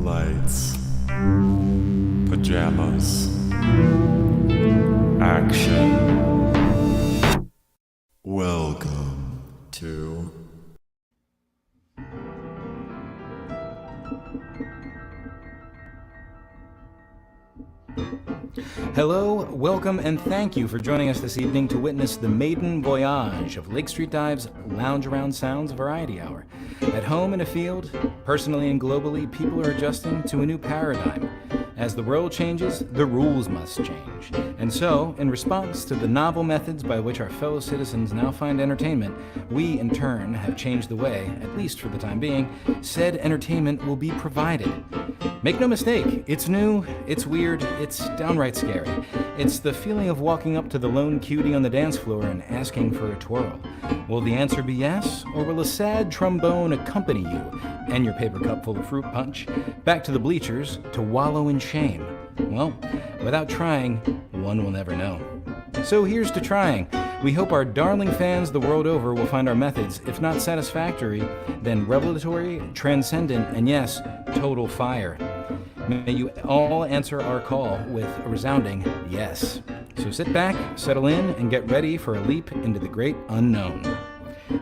Lights. Pajamas. Action. Welcome to Hello, welcome, and thank you for joining us this evening to witness the maiden voyage of Lake Street Dive's Lounge Around Sounds Variety Hour. At home and afield, personally and globally, people are adjusting to a new paradigm. As the world changes, the rules must change. And so, in response to the novel methods by which our fellow citizens now find entertainment, we, in turn, have changed the way, at least for the time being, said entertainment will be provided. Make no mistake, it's new, it's weird, it's downright scary. It's the feeling of walking up to the lone cutie on the dance floor and asking for a twirl. Will the answer be yes, or will a sad trombone accompany you and your paper cup full of fruit punch back to the bleachers to wallow in shame? Well, without trying, one will never know. So here's to trying. We hope our darling fans the world over will find our methods, if not satisfactory, then revelatory, transcendent, and yes, total fire. May you all answer our call with a resounding yes. So sit back, settle in, and get ready for a leap into the great unknown.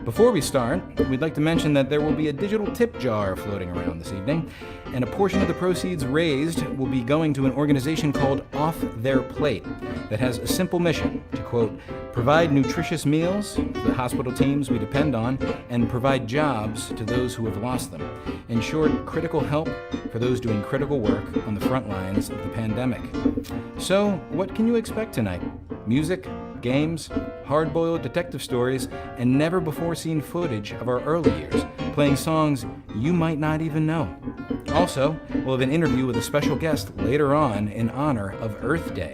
Before we start, we'd like to mention that there will be a digital tip jar floating around this evening, and a portion of the proceeds raised will be going to an organization called Off Their Plate that has a simple mission to, quote, provide nutritious meals to the hospital teams we depend on and provide jobs to those who have lost them. In short, critical help for those doing critical work on the front lines of the pandemic. So, what can you expect tonight? Music, games, hard-boiled detective stories, and never-before-seen footage of our early years, playing songs you might not even know. Also, we'll have an interview with a special guest later on in honor of Earth Day.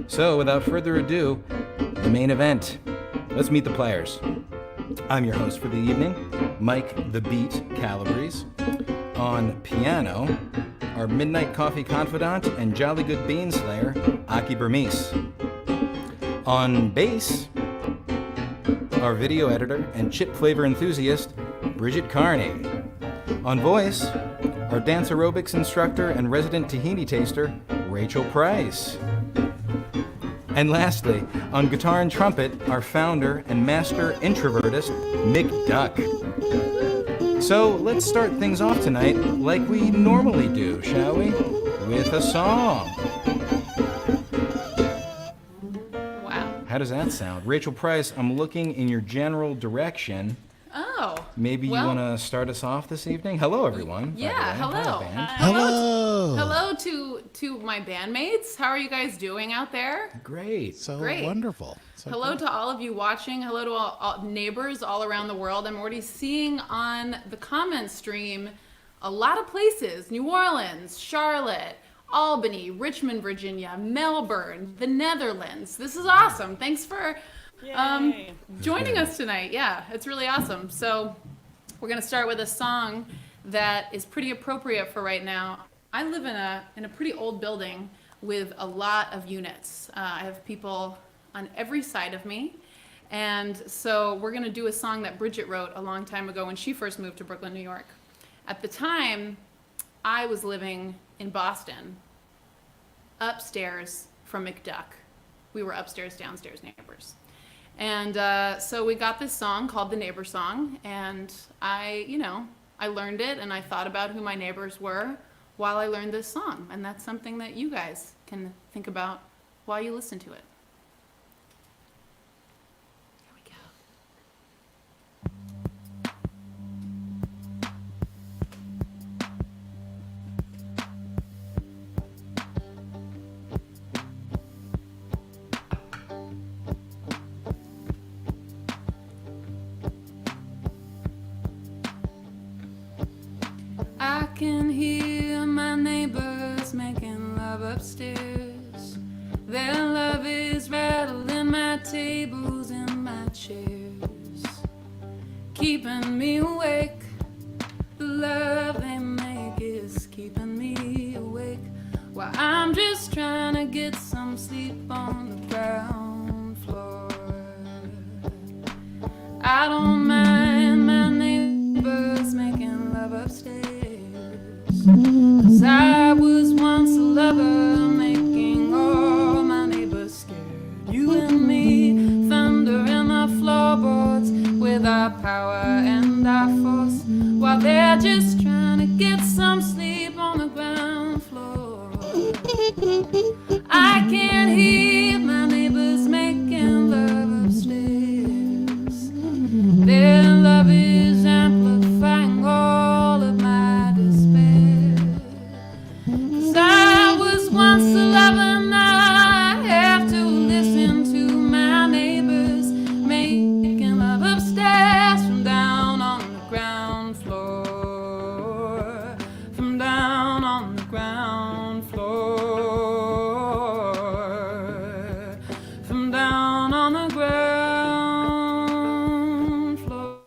So, without further ado, the main event. Let's meet the players. I'm your host for the evening, Mike the Beat Calabrese. On piano, our Midnight Coffee confidant and Jolly Good Bean Slayer, Aki Burmese. On bass, our video editor and chip flavor enthusiast, Bridget Carney. On voice, our dance aerobics instructor and resident tahini taster, Rachel Price. And lastly, on guitar and trumpet, our founder and master introvertist, Mick Duck. So let's start things off tonight like we normally do, shall we? With a song. Wow. How does that sound? Rachel Price, I'm looking in your general direction. Oh. Maybe you want to start us off this evening? Hello, everyone. Yeah, hello. Hello. Hello to my bandmates. How are you guys doing out there? Great. So Great. wonderful. So Hello great. to all of you watching. Hello to all neighbors all around the world. I'm already seeing on the comment stream a lot of places. New Orleans, Charlotte, Albany, Richmond, Virginia, Melbourne, the Netherlands. This is awesome. Thanks for joining us tonight. Yeah, it's really awesome. So we're going to start with a song that is pretty appropriate for right now. I live in a pretty old building with a lot of units. I have people on every side of me. And so we're going to do a song that Bridget wrote a long time ago when she first moved to Brooklyn, New York. At the time, I was living in Boston, upstairs from McDuck. We were upstairs, downstairs neighbors. And so we got this song called The Neighbor Song, and I learned it, and I thought about who my neighbors were while I learned this song. And that's something that you guys can think about while you listen to it. Here we go. I can hear my neighbors making love upstairs. Their love is rattling my tables and my chairs, keeping me awake. The love they make is keeping me awake, while I'm just trying to get some sleep on the ground floor. I don't mind my neighbors making love upstairs. 'Cause I was once a lover, making all my neighbors scared. You and me, thunder in the floorboards, with our power and our force, while they're just trying to get some sleep on the ground floor. I can't hear my neighbors making love upstairs. Their love is amplifying all of my despair. 'Cause I was once a lover, now I have to listen to my neighbors making love upstairs from down on the ground floor. From down on the ground floor. From down on the ground floor.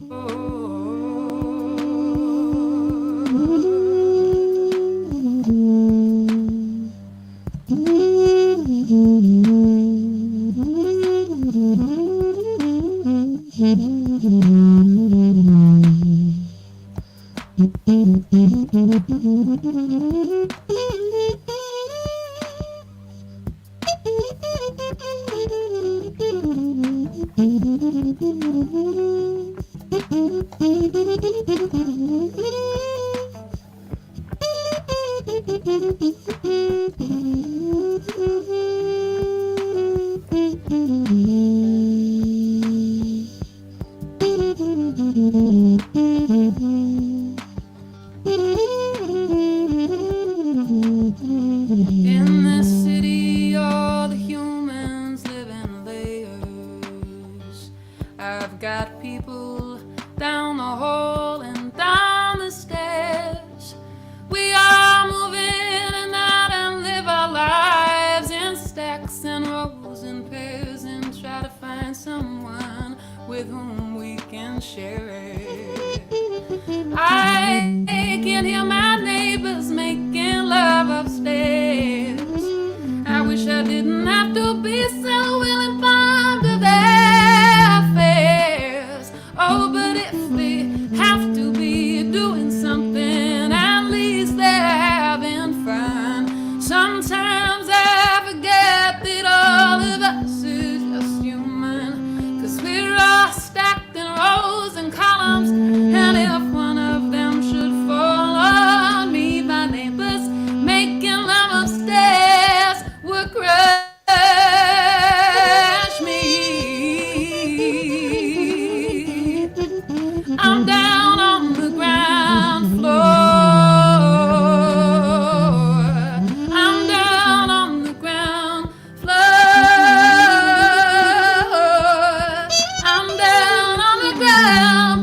In this city, all the humans live in layers. I've got people down the hall and down the stairs. We are moving in and out and live our lives in stacks and rows and pairs, and try to find someone with whom we can share it. I can hear my neighbors making love upstairs. I wish I didn't have to be so well informed of their affairs. Oh, but if they have to be doing something, at least they're having fun. Sometimes I forget that all of us is just human, 'cause we're all stacked in rows and columns, and if one of them should fall on me, my neighbors making love upstairs would crush me. I'm down on the ground floor. I'm down on the ground floor. I'm down on the ground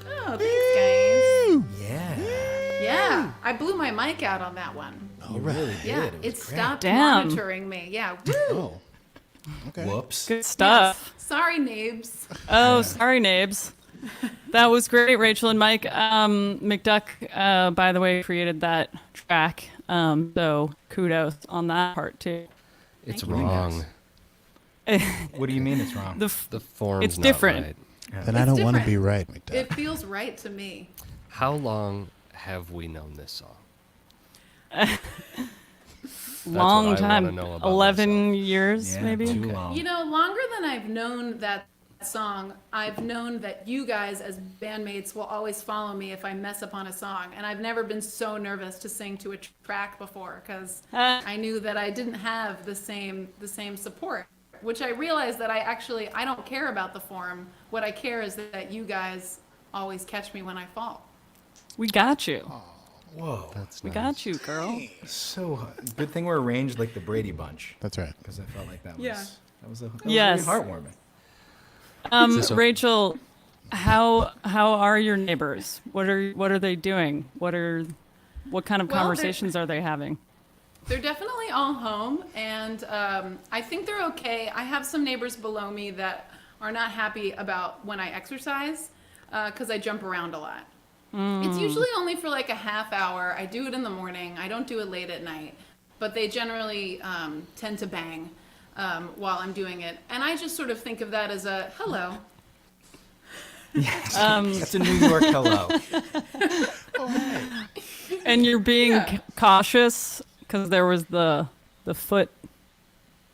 Oh, thanks, guys. Yeah. Yeah, I blew my mic out on that one. You really did. Yeah, It it was great. stopped Damn. monitoring me. Yeah, woo. Oh. Okay. Whoops. Good stuff. Sorry, Nabes. Oh, sorry, Nabes. That was great, Rachel and Mike. McDuck, by the way, created that track. So kudos on that part too. It's Thank you. wrong. What do you mean it's wrong? The The form's It's not different. right. Then I It's don't want to different. be right, McDuck. It feels right to me. How long have we known this song? long what I wanna time, know about 11 years yeah, maybe. too Okay. long. You know, longer than I've known that song, I've known that you guys as bandmates will always follow me if I mess up on a song. And I've never been so nervous to sing to a track before, because I knew that I didn't have the same support, which I realized that I don't care about the form. What I care is that you guys always catch me when I fall. We got you. Whoa. That's We nice. got you, girl. So good thing we're arranged like the Brady Bunch, That's right. because I felt like that was Yeah. that was Yes. really heartwarming. this a- Rachel, how are your neighbors? What are they doing? What kind of Well, they're- conversations are they having? They're definitely all home, and I think they're okay. I have some neighbors below me that are not happy about when I exercise because I jump around a lot. It's usually only for like a half hour. I do it in the morning. I don't do it late at night. But they generally tend to bang while I'm doing it. And I just sort of think of that as a hello. That's a New York hello. And you're being cautious because there was the foot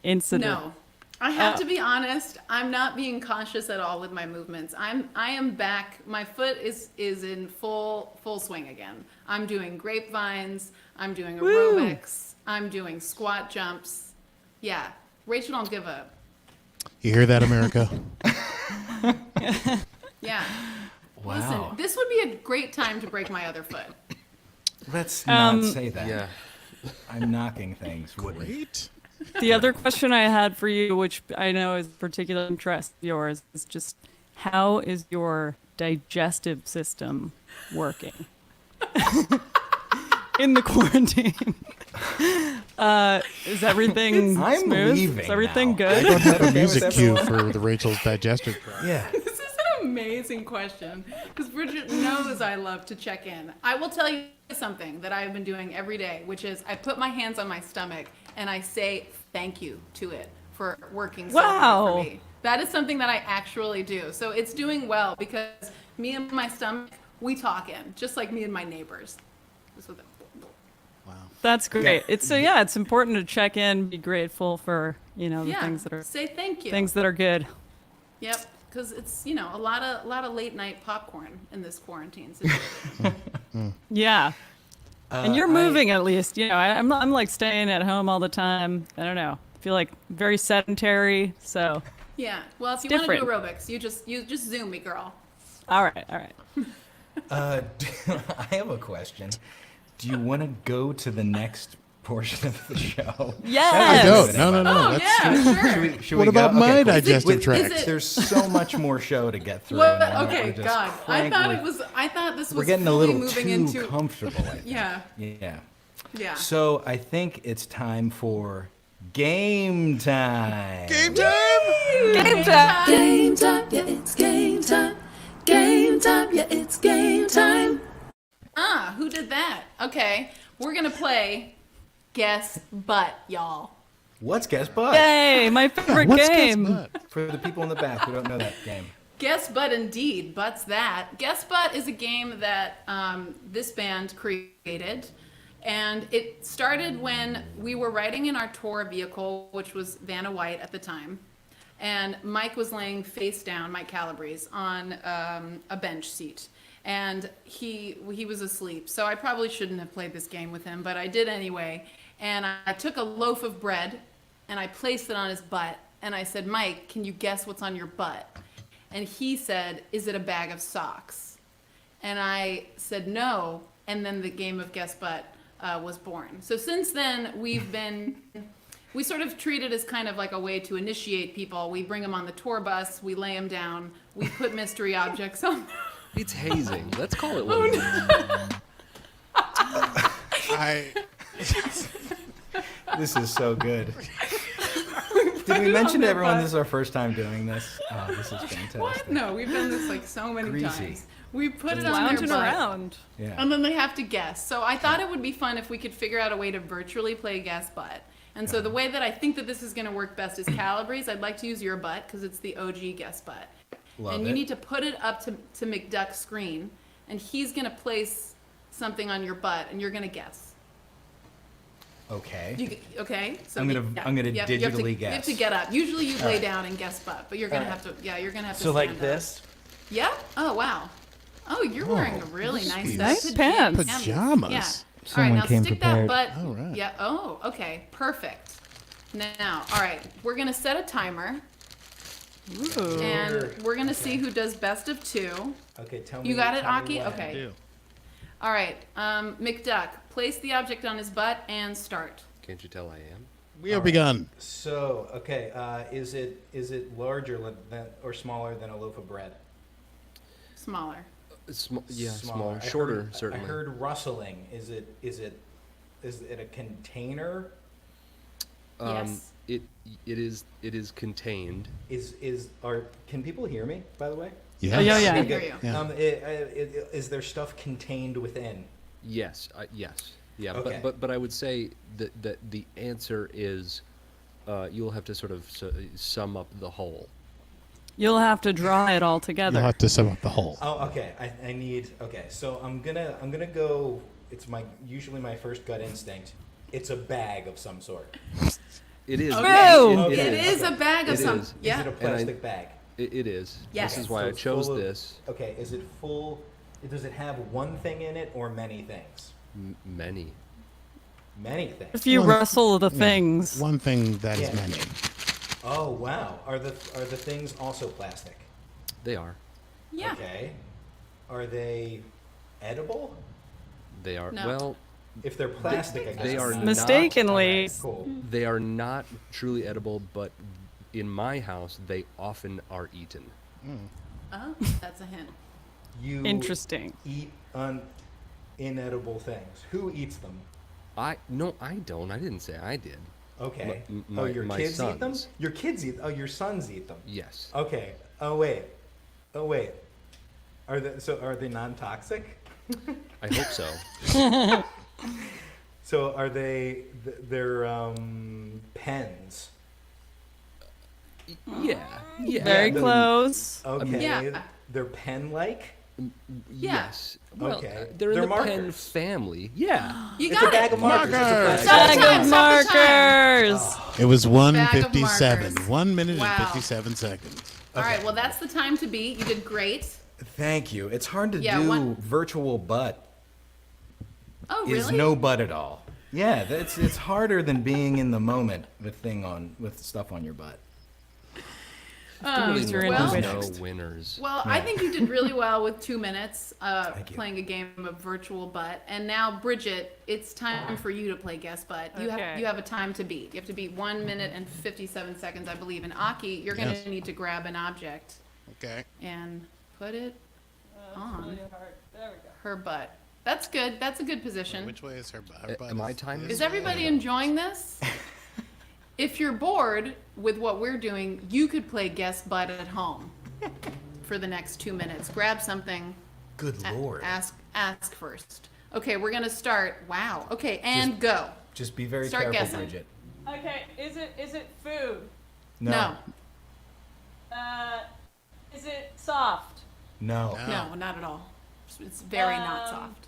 incident. No. I have to be honest, I'm not being cautious at all with my movements. I am back. My foot is in full swing again. I'm doing grapevines, I'm doing aerobics, I'm doing squat jumps. Yeah. Rachel don't give up. You hear that, America? Yeah. Wow. Listen, this would be a great time to break my other foot. Let's not say that. Yeah. I'm knocking things. Great. The other question I had for you, which I know is of particular interest of yours, is just how is your digestive system working in the quarantine? Is everything I'm smooth? leaving Is everything now. good? I don't have a Okay music with cue everyone? for the Rachel's digestive tract. Yeah. This is an amazing question because Bridget knows I love to check in. I will tell you something that I've been doing every day, which is I put my hands on my stomach and I say thank you to it for working so hard for me. That is something that I actually do. So it's doing well because me and my stomach, we talking, just like me and my neighbors. Just with That's great. It's important to check in, be grateful for, the yeah, things that are say thank you. things that are good. Yep, because it's a lot of late night popcorn in this quarantine situation. Yeah. And you're moving at least. I'm like staying at home all the time. I don't know. I feel like very sedentary. So Yeah. Well, if you want to do different. aerobics, you just Zoom me, girl. all right. I have a question. Do you want to go to the next portion of the show? Yes. I don't. No. Oh Let's- yeah, sure. Should What we go? about my Okay, cool. digestive Is tract? it- There's so much more show to get through. What? and Okay, we're just God. I thought this was We're getting a fully little moving too into. comfortable. I think. Yeah. Yeah. Yeah. So I think it's time for game time. Game time! Game time. Game time, yeah, it's game time. Game time, yeah, it's game time. Who did that? Okay, we're gonna play Guess Butt, y'all. What's guess butt? Yay, my favorite What's game. Guess Butt? For the people in the back who don't know that game. Guess Butt indeed. Butt's that. Guess Butt is a game that this band created. And it started when we were riding in our tour vehicle, which was Vanna White at the time. And Mike was laying face down, Mike Calabrese, on a bench seat. And he was asleep. So I probably shouldn't have played this game with him, but I did anyway. And I took a loaf of bread and I placed it on his butt. And I said, Mike, can you guess what's on your butt? And he said, is it a bag of socks? And I said, no. And then the game of Guess Butt was born. So since then, we sort of treat it as kind of like a way to initiate people. We bring them on the tour bus, we lay them down, we put mystery objects on. It's hazing. Let's call it what it is. This is so good. Did we mention to everyone this is our first time doing this? Oh, this is fantastic. What? No, we've done this like so many Greasy. times. We put it on their Lounging butt, around. Yeah. and then they have to guess. So I thought it would be fun if we could figure out a way to virtually play Guess Butt. And so the way that I think that this is going to work best is Calabrese. I'd like to use your butt because it's the OG Guess Butt. Love and it. you need to put it up to McDuck's screen, and he's going to place something on your butt, and you're going to guess. Okay. Okay? So I'm gonna you have digitally You have guess. to get up. Usually you lay down and guess butt, but you're going to have to, you're going to have to So stand like up. this? Yep. Oh, wow. Oh, you're wearing a really nice set. Nice pants. Pajamas. Yeah. Someone all right, now came stick prepared. that butt. All right. Yeah. Oh, okay. Perfect. Now, all right, we're gonna set a timer, Ooh. and we're gonna see who does best of two. Okay, tell me. You got it, tell me Aki? when. Okay. Do. All right, McDuck, place the object on his butt and start. Can't you tell I am? We have begun. So, okay, is it larger than or smaller than a loaf of bread? Smaller. Smaller. I Shorter, heard, certainly. I heard rustling. Is it a container? Yes. it is contained. Can people hear me, by the way? Yeah. Oh, yeah, I yeah. can hear you. Yeah. Is there stuff contained within? Yes, yes, yeah. Okay. But I would say that the answer is, you'll have to sort of sum up the whole. You'll have to draw it all You'll together. have to sum up the whole. Oh, okay. I need. Okay, so I'm gonna go. It's usually my first gut instinct. It's a bag of some sort. It is. True. It is a bag of It some. is. Yeah. Is it a plastic bag? It is. Yes. This is why So I it's chose full of- this. Okay, is it full? Does it have one thing in it or many things? Many. Many things. If you One- rustle the Yeah. things. One thing that is Yeah. many. Oh wow. Are the things also plastic? They are. Yeah. Okay. Are they edible? They are. No. Well, If they're plastic, I guess. They are not. Mistakenly. Alright, cool. they are not truly edible, but in my house, they often are eaten. Oh, that's a hint. You Interesting. eat inedible things. Who eats them? No, I don't. I didn't say I did. Okay. My- Oh, your my kids eat them? sons. Your kids eat. Oh, your sons eat them. Yes. Okay. Oh wait. Are they non-toxic? I hope so. So are they're pens? Yeah. Yeah. Very the- close. Okay. Yeah. They're pen-like. Yes. Well, Okay. they're in They're the pen markers. family. Yeah. You It's a got bag it. of markers. It's a Markers. plastic Bag of Stop the time. markers. It was Bag of 1:57. markers. 1 minute Wow. and 57 seconds. All right. Well, that's the time to beat. You did great. Thank you. It's hard to Yeah, do one- virtual butt. Oh, Is really? no butt at all. Yeah, it's harder than being in the moment with stuff on your butt. Use your well- There's no intuition. winners. Well, I think you did really well with 2 minutes Thank you. playing a game of virtual butt. And now, Bridget, it's time for you to play guess butt. You Okay. have a time to beat. You have to beat 1 minute and 57 seconds, I believe. And Aki, you're going Yes. to need to grab an object Okay. and put it on There we go. her butt. That's good. That's a good position. Which way is her butt? Am I timing? Is everybody enjoying this? If you're bored with what we're doing, you could play guess butt at home for the next 2 minutes. Grab something. Good lord. Ask first. Okay, we're gonna start. Wow. Okay, and go. Just be very Start careful, guessing. Bridget. Okay, is it food? No. Is it soft? No. No, not at all. It's very not soft.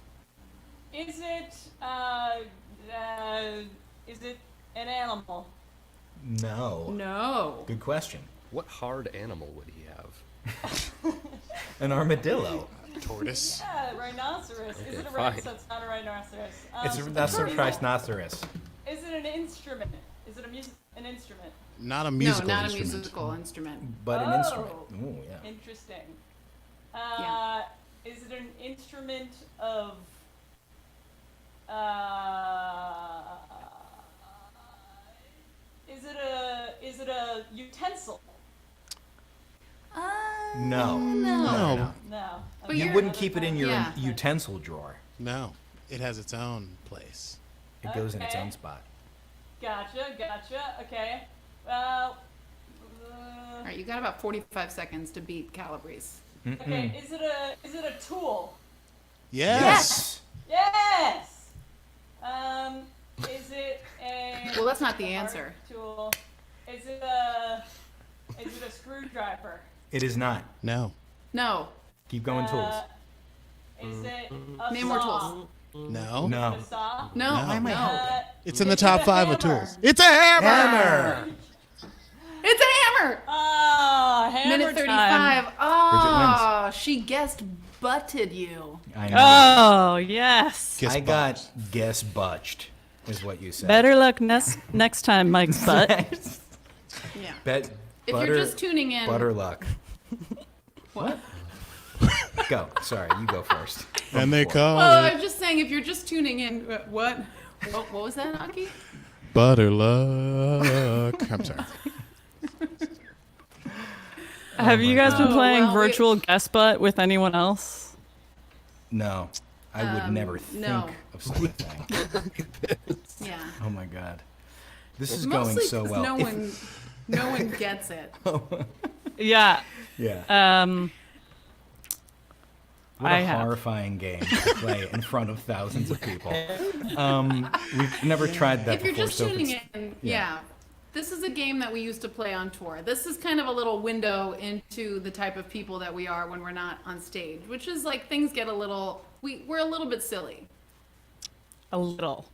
Is it an animal? No. No. Good question. What hard animal would he have? An armadillo. Tortoise. Yeah, rhinoceros. Is it a fine. So it's not a rhinoceros. That's a rhinoceros. Is it an instrument? Is it an instrument? Not a No, musical not a instrument. musical instrument. But an instrument. Oh. Ooh, yeah. Interesting. Yeah. Is it an instrument of? Is it a utensil? No. No. No. But You you're- wouldn't keep it in your Yeah. utensil drawer. No. It has its own place. It goes in its Okay. own spot. Gotcha. Okay. Well. All right, you got about 45 seconds to beat Calabrese. Okay. Is it a tool? Yes. Yes. Is it a? Well, that's not the a hard answer. Tool. Is it a screwdriver? It is not. No. No. Keep going, tools. Is it a Name saw? more tools. No. No. A saw? No. No. Why am I helping? It's in the Is it top a 5 of hammer? tools. It's a hammer. Hammer. It's a hammer. Hammer Minute time. 35. Oh, she guessed butted you. I know. Oh yes. Kiss I butt. got guess butched, is what you said. Better luck next time, Mike's butt. Yeah. Bet. If butter, you're just tuning in, butter luck. what? Go. Sorry, you go first. And they call Well, it I'm just saying, if you're just tuning in, what? What was that, Aki? butter luck. I'm sorry. Have you guys been God. playing Well, we- virtual guest butt with anyone else? No, I would never think no. of such a thing. Yeah. Oh my god. This is Mostly going so 'cause well. no one gets it. Yeah. Yeah. What I a have. horrifying game to play in front of thousands of people. We've never tried that If you're before. just so if tuning it's- in, yeah. yeah. This is a game that we used to play on tour. This is kind of a little window into the type of people that we are when we're not on stage, which is like things get a little, we're a little bit silly. A little.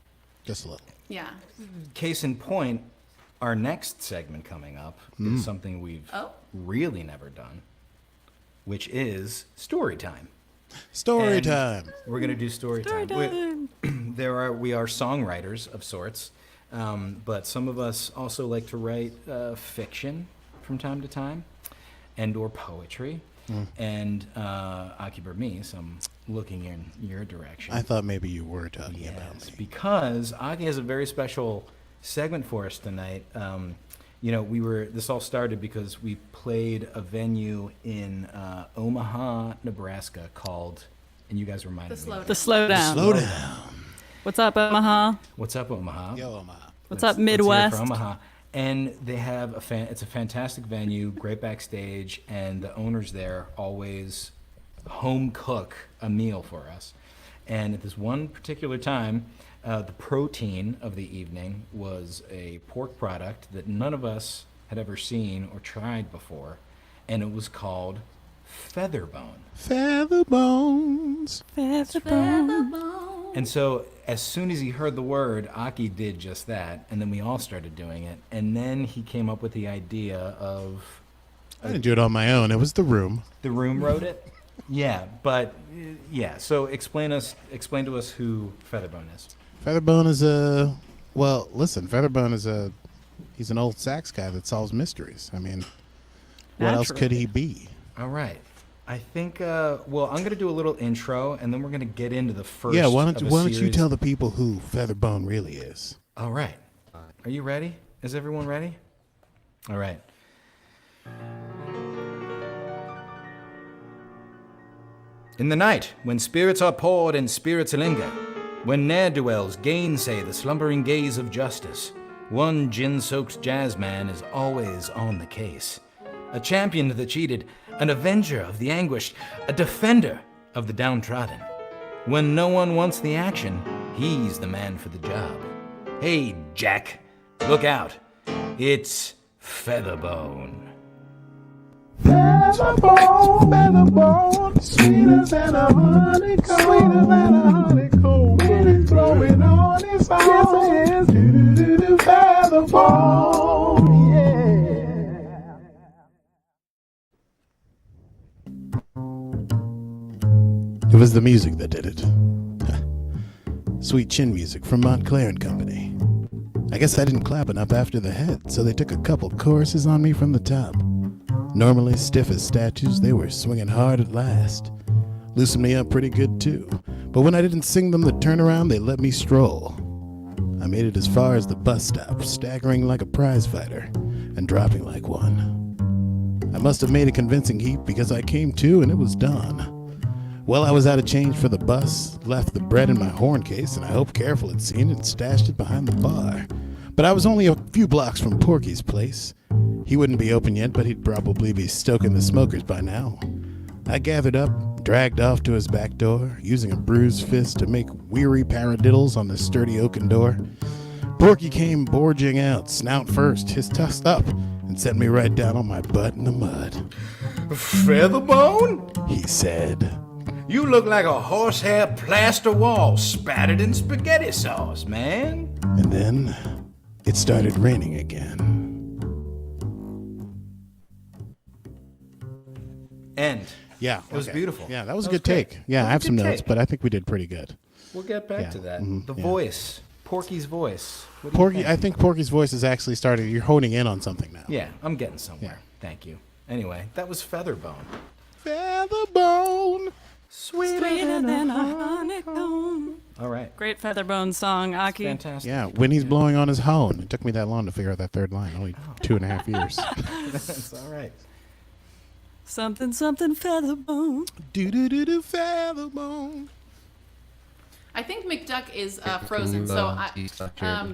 Just a little. Yeah. Case in point, our next segment coming up is something we've Oh. really never done, which is story time. Story And time. We're gonna do story time. We are songwriters of sorts, but some of us also like to write fiction from time to time, and/or poetry. And Akiber me, so I'm looking in your direction. I thought maybe you were talking about Yes, me. because Aki has a very special segment for us tonight. This all started because we played a venue in Omaha, Nebraska called, and you guys reminded The me. Slowdown. The slowdown. Slow down. What's up, Omaha? What's up, Omaha? Yo, Omaha. What's Let's up, hear it Midwest? for Omaha. And they have it's a fantastic venue, great backstage, and the owners there always home cook a meal for us. And at this one particular time, the protein of the evening was a pork product that none of us had ever seen or tried before, and it was called featherbone. Feather bones. And so as soon as he heard the word, Aki did just that, and then we all started doing it. And then he came up with the idea of I didn't do it on my own. It was the room. the room wrote it. Yeah, but yeah. So explain to us who Featherbone is. Featherbone is listen, Featherbone is he's an old sax guy that solves mysteries. I mean, what else could he be? All right. I think. I'm going to do a little intro, and then we're going to get into the first. Yeah, why don't of a you series. tell the people who Featherbone really is? All right. Are you ready? Is everyone ready? All right. In the night, when spirits are poured and spirits linger, when ne'er-do-wells gainsay the slumbering gaze of justice, one gin-soaked jazzman is always on the case. A champion of the cheated, an avenger of the anguished, a defender of the downtrodden. When no one wants the action, he's the man for the job. Hey, Jack, look out. It's Featherbone. Featherbone, sweeter than a honeycomb, when it's blowing on its own. Yes, it is. Do-do-do-do, Featherbone, yeah. It was the music that did it. Sweet chin music from Montclair and Company. I guess I didn't clap enough after the head, so they took a couple choruses on me from the top. Normally stiff as statues, they were swinging hard at last. Loosened me up pretty good too, but when I didn't sing them the turnaround, they let me stroll. I made it as far as the bus stop, staggering like a prize fighter and dropping like one. I must have made a convincing heap because I came to and it was done. Well, I was out of change for the bus, left the bread in my horn case, and I hope Careful had seen it and stashed it behind the bar. But I was only a few blocks from Porky's place. He wouldn't be open yet, but he'd probably be stoking the smokers by now. I gathered up, dragged off to his back door, using a bruised fist to make weary paradiddles on the sturdy oaken door. Porky came borging out, snout first, his tusk up, and set me right down on my butt in the mud. Featherbone? He said, You look like a horsehair plaster wall spattered in spaghetti sauce, man. and then it started raining again. End. Yeah, It was beautiful. Yeah, that was a That was good great. take. Yeah, That I have was a some good notes, take. but I think we did pretty good. We'll get back Yeah, to that. mhm, The yeah. voice. Porky's voice. What do you Porky, think? I think Porky's voice is actually starting. You're honing in on something now. Yeah, I'm getting somewhere. Yeah. Thank you. Anyway, that was Featherbone. Featherbone. Sweeter than a honeycomb. All right. Great Featherbone song, Aki. Fantastic. Yeah, when he's blowing on his hone. It took me that long to figure out that third line. Only 2.5 years. That's all right. Something, something Featherbone. Do do do do Featherbone. I think McDuck is frozen, so I,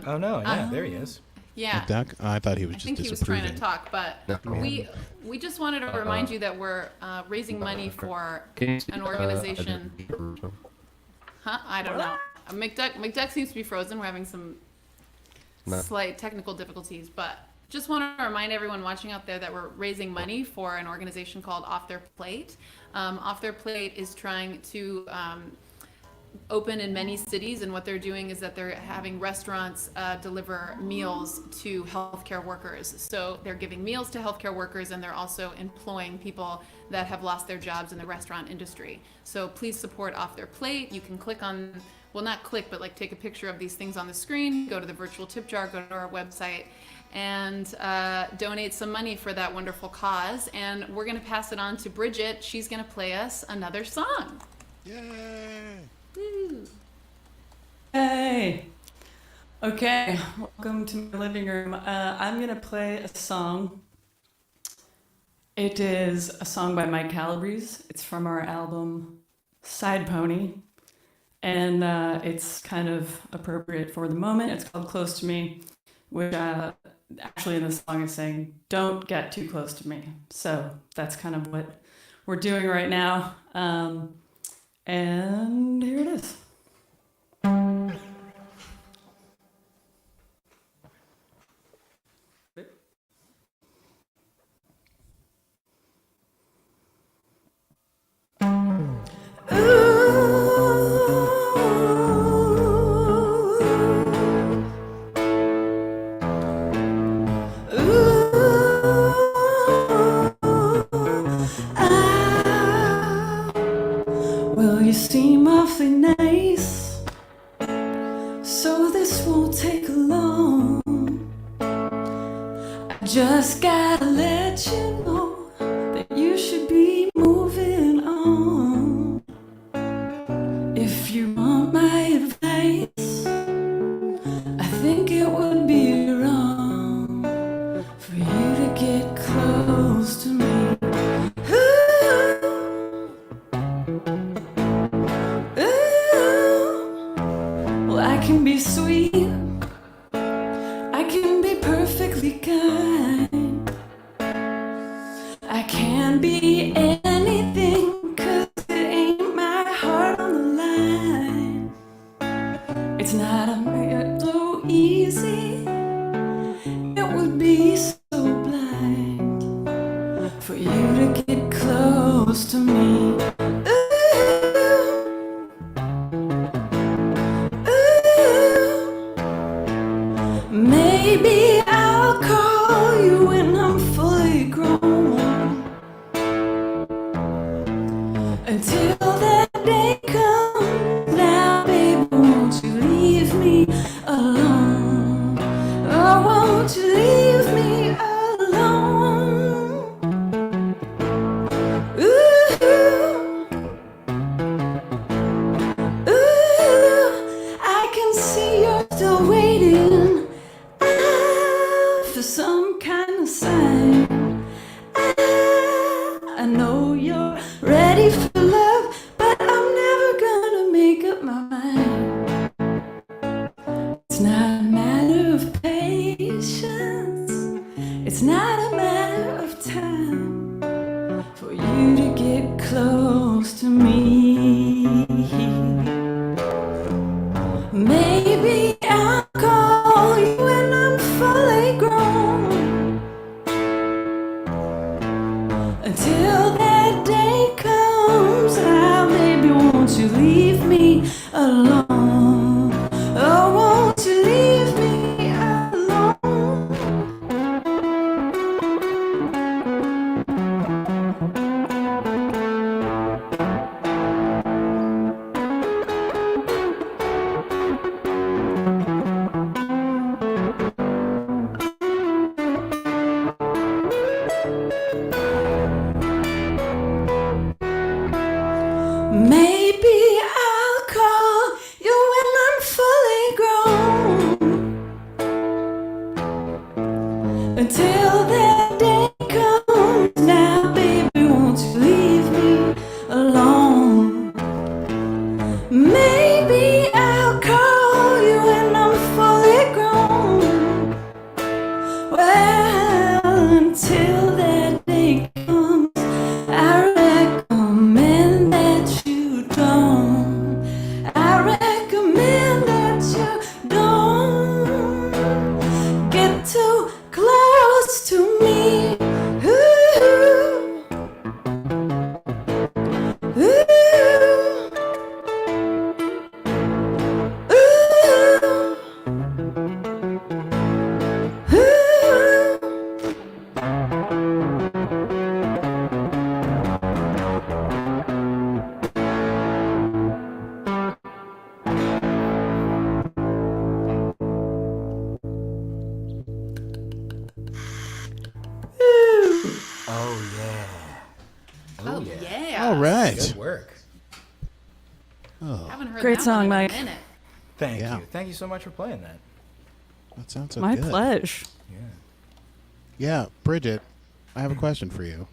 Oh, no. Yeah, there he is. Yeah. McDuck? Oh, I thought he was I just think he was trying disapproving. to talk, but No. we just wanted to remind you that we're raising money for Can you see, an organization. I Huh? I don't know. McDuck seems to be frozen. We're having some slight technical difficulties, but just want to remind everyone watching out there that we're raising money for an organization called Off Their Plate. Off Their Plate is trying to open in many cities, and what they're doing is that they're having restaurants deliver meals to healthcare workers. So they're giving meals to healthcare workers, and they're also employing people that have lost their jobs in the restaurant industry. So please support Off Their Plate. You can click on, well, not click, but like take a picture of these things on the screen, go to the virtual tip jar, go to our website, and donate some money for that wonderful cause. And we're going to pass it on to Bridget. She's going to play us another song. Yay! Woo. Hey. Okay, welcome to my living room. I'm gonna play a song. It is a song by Mike Calabrese. It's from our album Side Pony, and it's kind of appropriate for the moment. It's called Close to Me, which actually in the song is saying, don't get too close to me. So that's kind of what we're doing right now. And here it is. Well, you seem awfully nice, so this won't take long. I just gotta let you know that you should be moving on. If you want my advice, I think it would be wrong for you to get close to me. Well, I can be sweet, I can be perfectly kind, I can be anything, 'cause it ain't my heart on the line. It's not so easy, it would be so blind for you to get close to me. Maybe I'll call you when I'm fully grown. Until that day comes, now baby, won't you leave me alone? Oh, won't you leave me alone? Ooh, I can see you're still waiting for some kind of sign. I know you're ready for love, but I'm never gonna make up my mind. It's not a matter of patience, it's not a matter of time for you to get close to me. Maybe I'll call you when I'm fully grown. Until that day comes, now baby, won't you leave me alone? Oh, won't you leave me alone? Maybe I'll call you when I'm fully grown. Until that day comes, now baby, won't you leave me alone? Maybe I'll call you when I'm fully grown. All right. Good work. Haven't heard Great that song, one in Mike. a minute. Thank Yeah. you. Thank you so much for playing that. That sounds so My good. pleasure. Yeah. Yeah, Bridget, I have a question for you.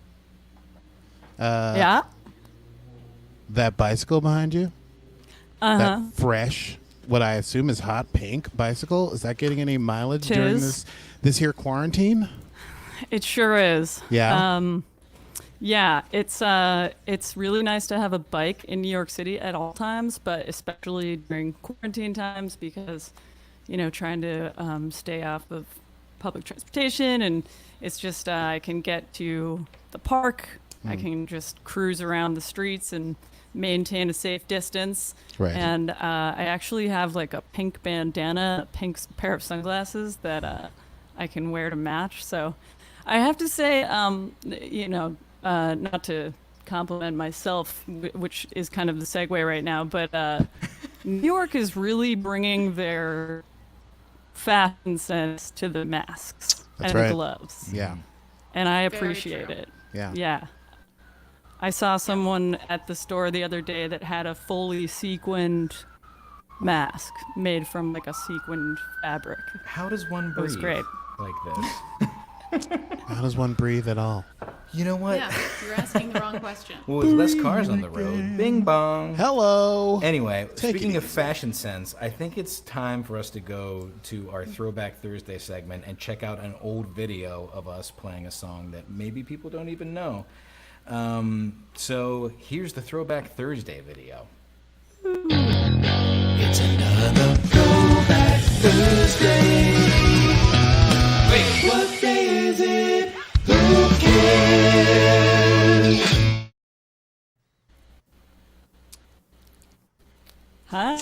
Yeah. That bicycle behind you, Uh huh. that fresh, what I assume is hot pink bicycle, is that getting any mileage during Tis. this here quarantine? It sure is. Yeah? Yeah, it's really nice to have a bike in New York City at all times, but especially during quarantine times because, trying to stay off of public transportation, and it's just I can get to the park, I can just cruise around the streets and maintain a safe distance. Right. And I actually have like a pink bandana, a pink pair of sunglasses that I can wear to match. So I have to say, not to compliment myself, which is kind of the segue right now, but New York is really bringing their fashion sense to the masks That's and right. the gloves. Yeah. And I Very appreciate true. it. Yeah. Yeah. I saw someone at the store the other day that had a fully sequined mask made from like a sequined fabric. How does one It breathe was great. like this? How does one breathe at all? You know what? Yeah, you're asking the wrong question. Well, with less cars on the road, bing bong. Hello. Anyway, Take it speaking of easy. fashion sense, I think it's time for us to go to our Throwback Thursday segment and check out an old video of us playing a song that maybe people don't even know. So here's the Throwback Thursday video. It's another Throwback Thursday. Wait, what day is it? Who cares? Huh?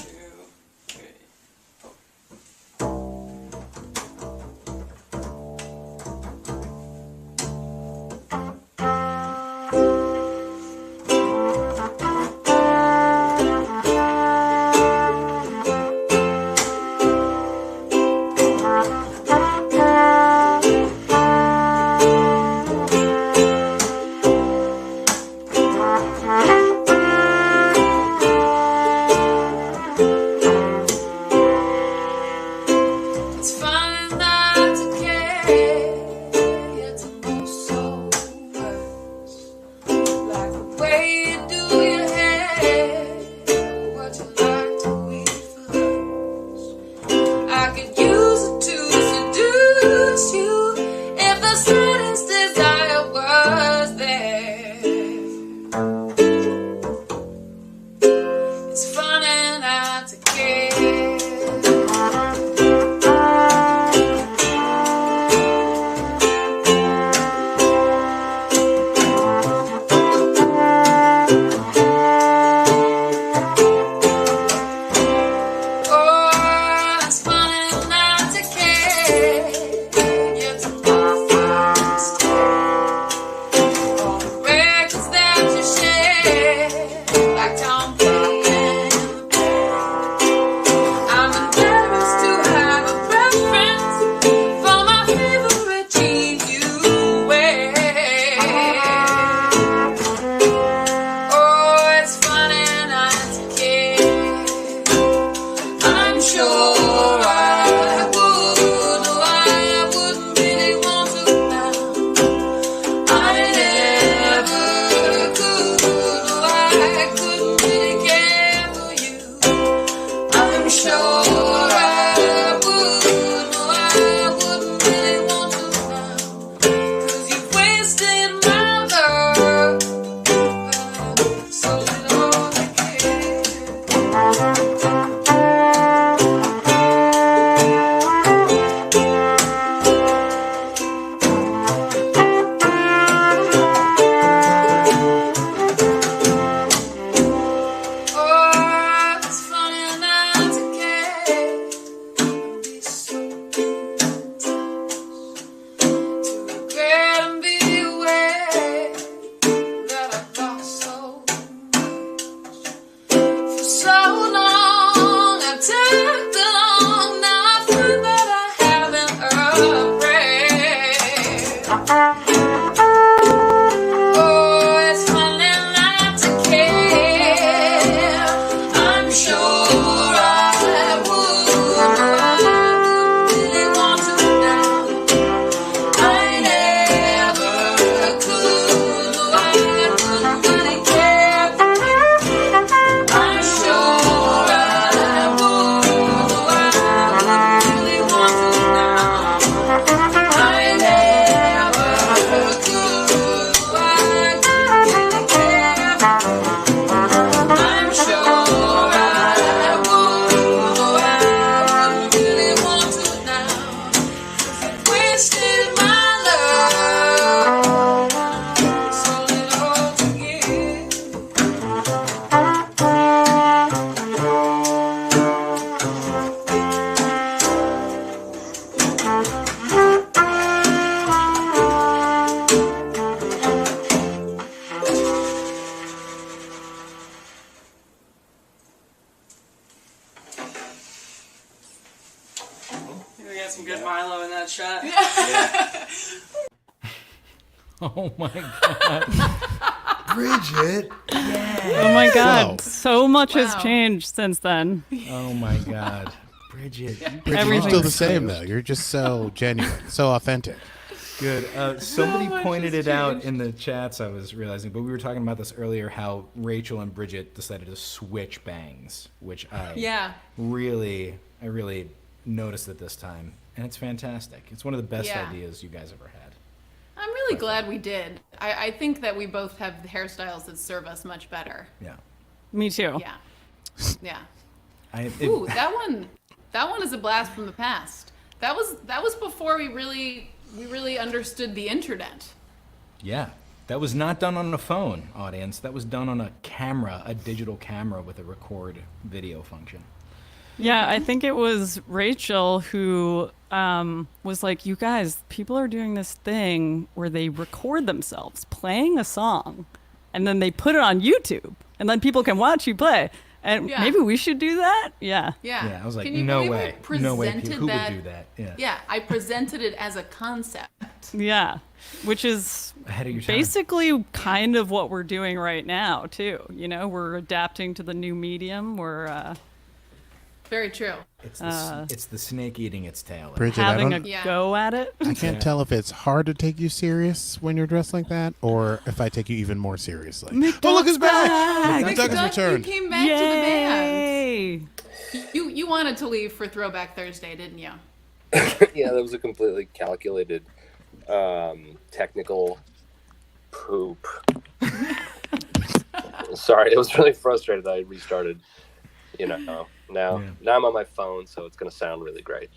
get some good Milo in that shot. Oh my God. Bridget. Oh my God. So much has changed since then. Oh my God. Bridget. You're still the same, though. You're just so genuine, so authentic. Good. Somebody pointed it out in the chats, I was realizing, but we were talking about this earlier, how Rachel and Bridget decided to switch bangs, which I really noticed at this time. And it's fantastic. It's one of the best ideas you guys ever had. I'm really glad we did. I think that we both have hairstyles that serve us much better. Yeah. Me too. Yeah. Ooh, that one is a blast from the past. That was before we really understood the internet. Yeah. That was not done on a phone, audience. That was done on a camera, a digital camera with a record video function. Yeah, I think it was Rachel who was like, you guys, people are doing this thing where they record themselves playing a song and then they put it on YouTube and then people can watch you play. And maybe we should do that? Yeah. I was like, Can you no believe way. I No way. presented Who would that- do that? Yeah. Yeah, I presented it as a concept. Yeah, which is Ahead of your time. basically kind of what we're doing right now, too. You know, we're adapting to the new medium. We're Very true. It's the snake eating its tail. Bridget, having a go at it. I can't tell if it's hard to take you serious when you're dressed like that, or if I take you even more seriously. Oh, look, it's back! McDuck has returned. You came back to the Yay! band. You wanted to leave for Throwback Thursday, didn't you? Yeah, that was a completely calculated, technical poop. Sorry, it was really frustrated that I restarted. Now I'm on my phone, so it's going to sound really great.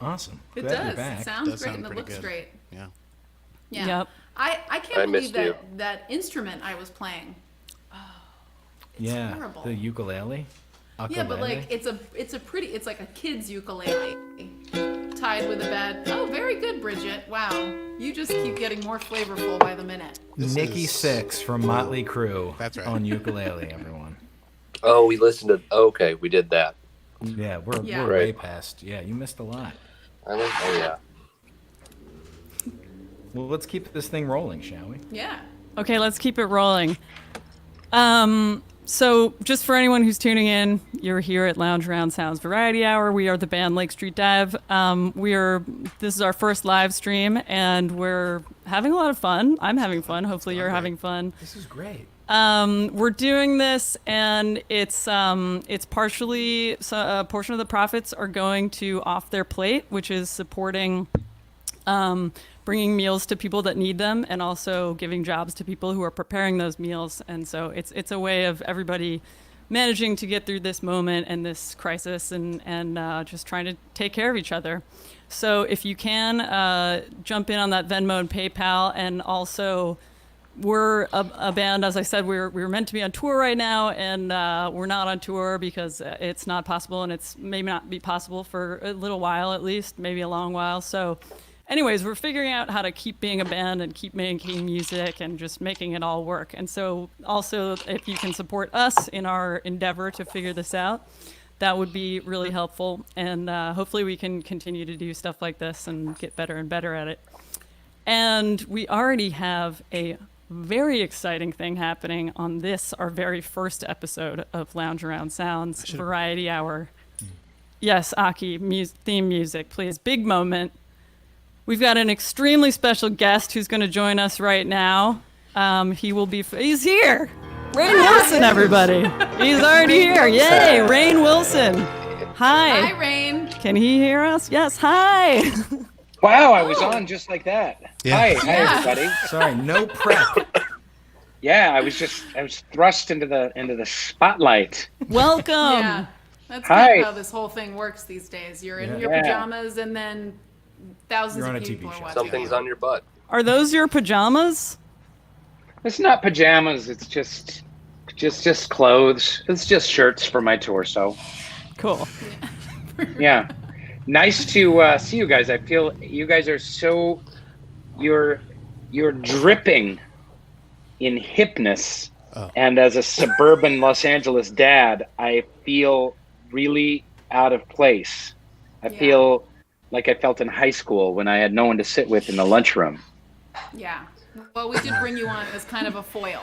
Awesome. It Glad you're does. back. It sounds great and it looks great. Yeah. Yeah. Yep. I can't I believe missed that instrument I was playing. Yeah. horrible. The ukulele. Yeah, but like it's like a kid's ukulele tied with a bad. Oh, very good, Bridget. Wow, you just keep getting more flavorful by the minute. Nikki Sixx from Motley Crue. That's right. On ukulele, everyone. Oh, we listened to. Okay, we did that. Yeah, we're Yeah. way Right. past. Yeah, you missed a lot. Oh yeah. Well, let's keep this thing rolling, shall we? Yeah. Okay, let's keep it rolling. So just for anyone who's tuning in, you're here at Lounge Around Sounds Variety Hour. We are the band Lake Street Dive. This is our first live stream, and we're having a lot of fun. I'm having fun. Hopefully you're having fun. This is great. We're doing this, and it's partially a portion of the profits are going to Off Their Plate, which is supporting bringing meals to people that need them, and also giving jobs to people who are preparing those meals. And so it's a way of everybody managing to get through this moment and this crisis, and just trying to take care of each other. So if you can jump in on that Venmo and PayPal, and also. We're a band, as I said, we're meant to be on tour right now, and we're not on tour because it's not possible, and it's maybe not be possible for a little while at least, maybe a long while. So anyways, we're figuring out how to keep being a band and keep making music and just making it all work. And so also, if you can support us in our endeavor to figure this out, that would be really helpful. And hopefully we can continue to do stuff like this and get better and better at it. And we already have a very exciting thing happening on this, our very first episode of Lounge Around Sounds Variety Hour. Yes, Aki, theme music, please. Big moment. We've got an extremely special guest who's going to join us right now. He's here. Rainn Wilson, everybody. He's already here. Yay, Rainn Wilson. Hi. Hi, Rainn. Can he hear us? Yes, hi. Wow, I was on just like that. Yeah. Hi, everybody. Sorry, no prep. Yeah, I was thrust into the spotlight. Welcome. Yeah. That's Hi. kind of how this whole thing works these days. You're in your Yeah. pajamas, and then thousands You're on of a people TV are show. watching. Something's on your butt. Are those your pajamas? It's not pajamas. It's just clothes. It's just shirts for my torso. Cool. Yeah. Nice to see you guys. I feel you guys are so you're dripping in hipness. Oh. And as a suburban Los Angeles dad, I feel really out of place. I feel like I felt in high school when I had no one to sit with in the lunchroom. Yeah. Well, we did bring you on as kind of a foil.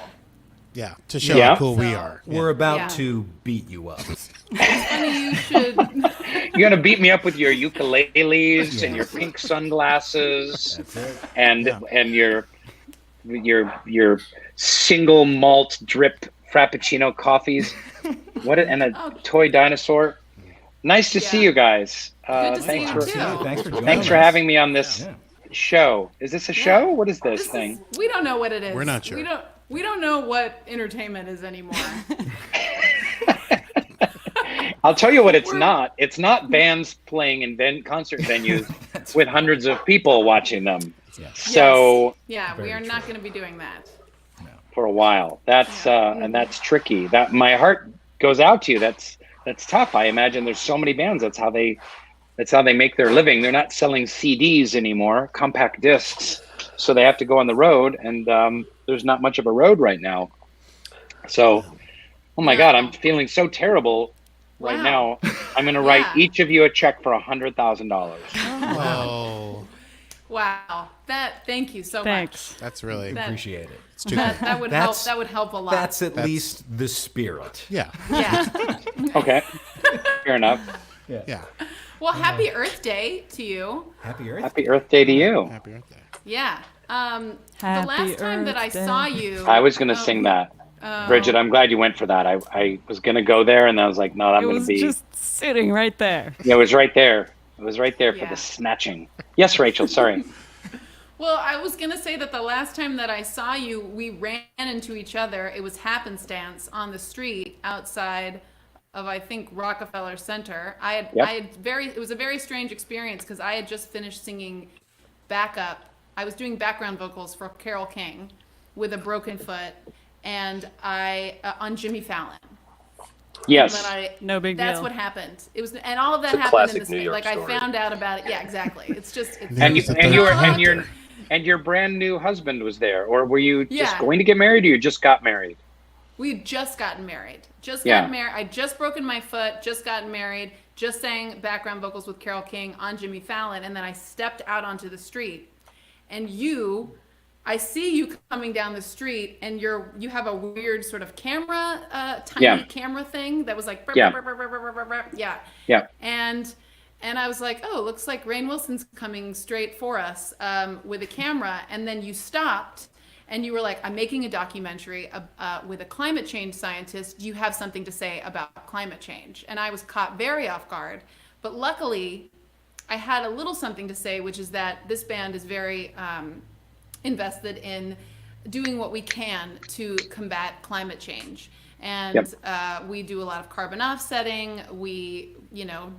Yeah, to show Yeah. how cool we So- are. We're about Yeah. to beat you up. It's funny you should. You're gonna beat me up with your ukuleles and your pink sunglasses That's it. and your single malt drip frappuccino coffees. And a toy dinosaur. Nice to see Yeah. you guys. Good to see Thanks you for too. Thanks for joining thanks for us. having me on this Yeah. show. Is this a show? What is this thing? We don't know what it is. We're not sure. We don't know what entertainment is anymore. I'll tell you what it's not. It's not bands playing in concert venues with hundreds of people watching them. So Yeah, we Very are true. not going to be doing that. for a while, that's and that's tricky. That my heart goes out to you. That's tough. I imagine there's so many bands. That's how they make their living. They're not selling CDs anymore, compact discs. So they have to go on the road, and there's not much of a road right now. So, oh my God, I'm feeling so terrible right Wow. now. I'm going to write Yeah. each of you a check for $100,000. Whoa. Wow. Thank you so Thanks. That's really That- Appreciate it. it's too cool. That would That's- help. That would help a lot. That's at least the spirit. Yeah. Yeah. Okay, fair enough. Yeah. Well, happy Earth Day to you. Happy Earth. Happy Earth Day to you. Happy birthday. Yeah. The Happy last time that I Earth Day. saw you, I was going to sing that. Bridget, I'm glad you went for that. I was going to go there, and I was like, no, I'm It going to was be. just sitting right there. Yeah, it was right there. It was right there for Yeah. the snatching. Yes, Rachel, sorry. Well, I was going to say that the last time that I saw you, we ran into each other. It was happenstance on the street outside of, I think, Rockefeller Center. Yep. It was a very strange experience because I had just finished singing backup. I was doing background vocals for Carole King with a broken foot and on Jimmy Fallon. Yes. And then No big That's deal. what happened. It was, and all of that It's a happened in classic this. New York Like I story. found out about it. Yeah, exactly. It's just. It's, And There's a and your brand new husband was there, or were you just Yeah. going to get married, or you just got married? We had just gotten married. Yeah. Got married. I just broken my foot. Just gotten married. Just sang background vocals with Carole King on Jimmy Fallon, and then I stepped out onto the street, and I see you coming down the street, and you have a weird sort of camera, tiny Yeah. camera thing that was like, brr, Yeah. brr, brr, brr, brr, brr, brr, brr. Yeah. Yeah. And I was like, oh, looks like Rainn Wilson's coming straight for us with a camera. And then you stopped and you were like, I'm making a documentary with a climate change scientist. Do you have something to say about climate change? And I was caught very off guard. But luckily, I had a little something to say, which is that this band is very invested in doing what we can to combat climate change. And we do a lot of carbon offsetting. We,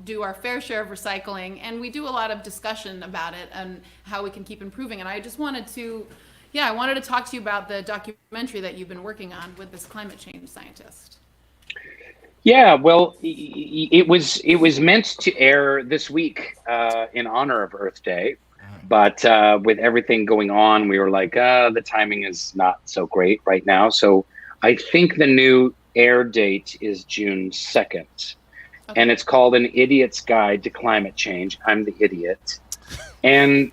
do our fair share of recycling, and we do a lot of discussion about it and how we can keep improving. And I just wanted to, I wanted to talk to you about the documentary that you've been working on with this climate change scientist. Yeah, well, it was meant to air this week in honor of Earth Day, but with everything going on, we were like, the timing is not so great right now. So I think the new air date is June 2nd, and it's called An Idiot's Guide to Climate Change. I'm the idiot. And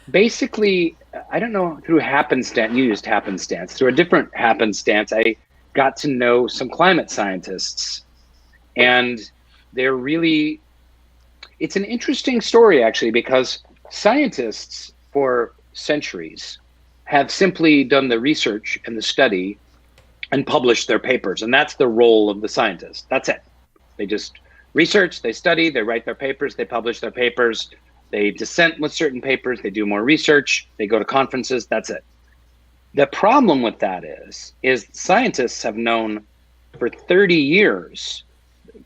basically, I don't know, through happenstance, you used happenstance, through a different happenstance, I got to know some climate scientists. And they're really, it's an interesting story actually, because scientists for centuries have simply done the research and the study and published their papers. And that's the role of the scientist. That's it. They just research, they study, they write their papers, they publish their papers, they dissent with certain papers, they do more research, they go to conferences, that's it. The problem with that is scientists have known for 30 years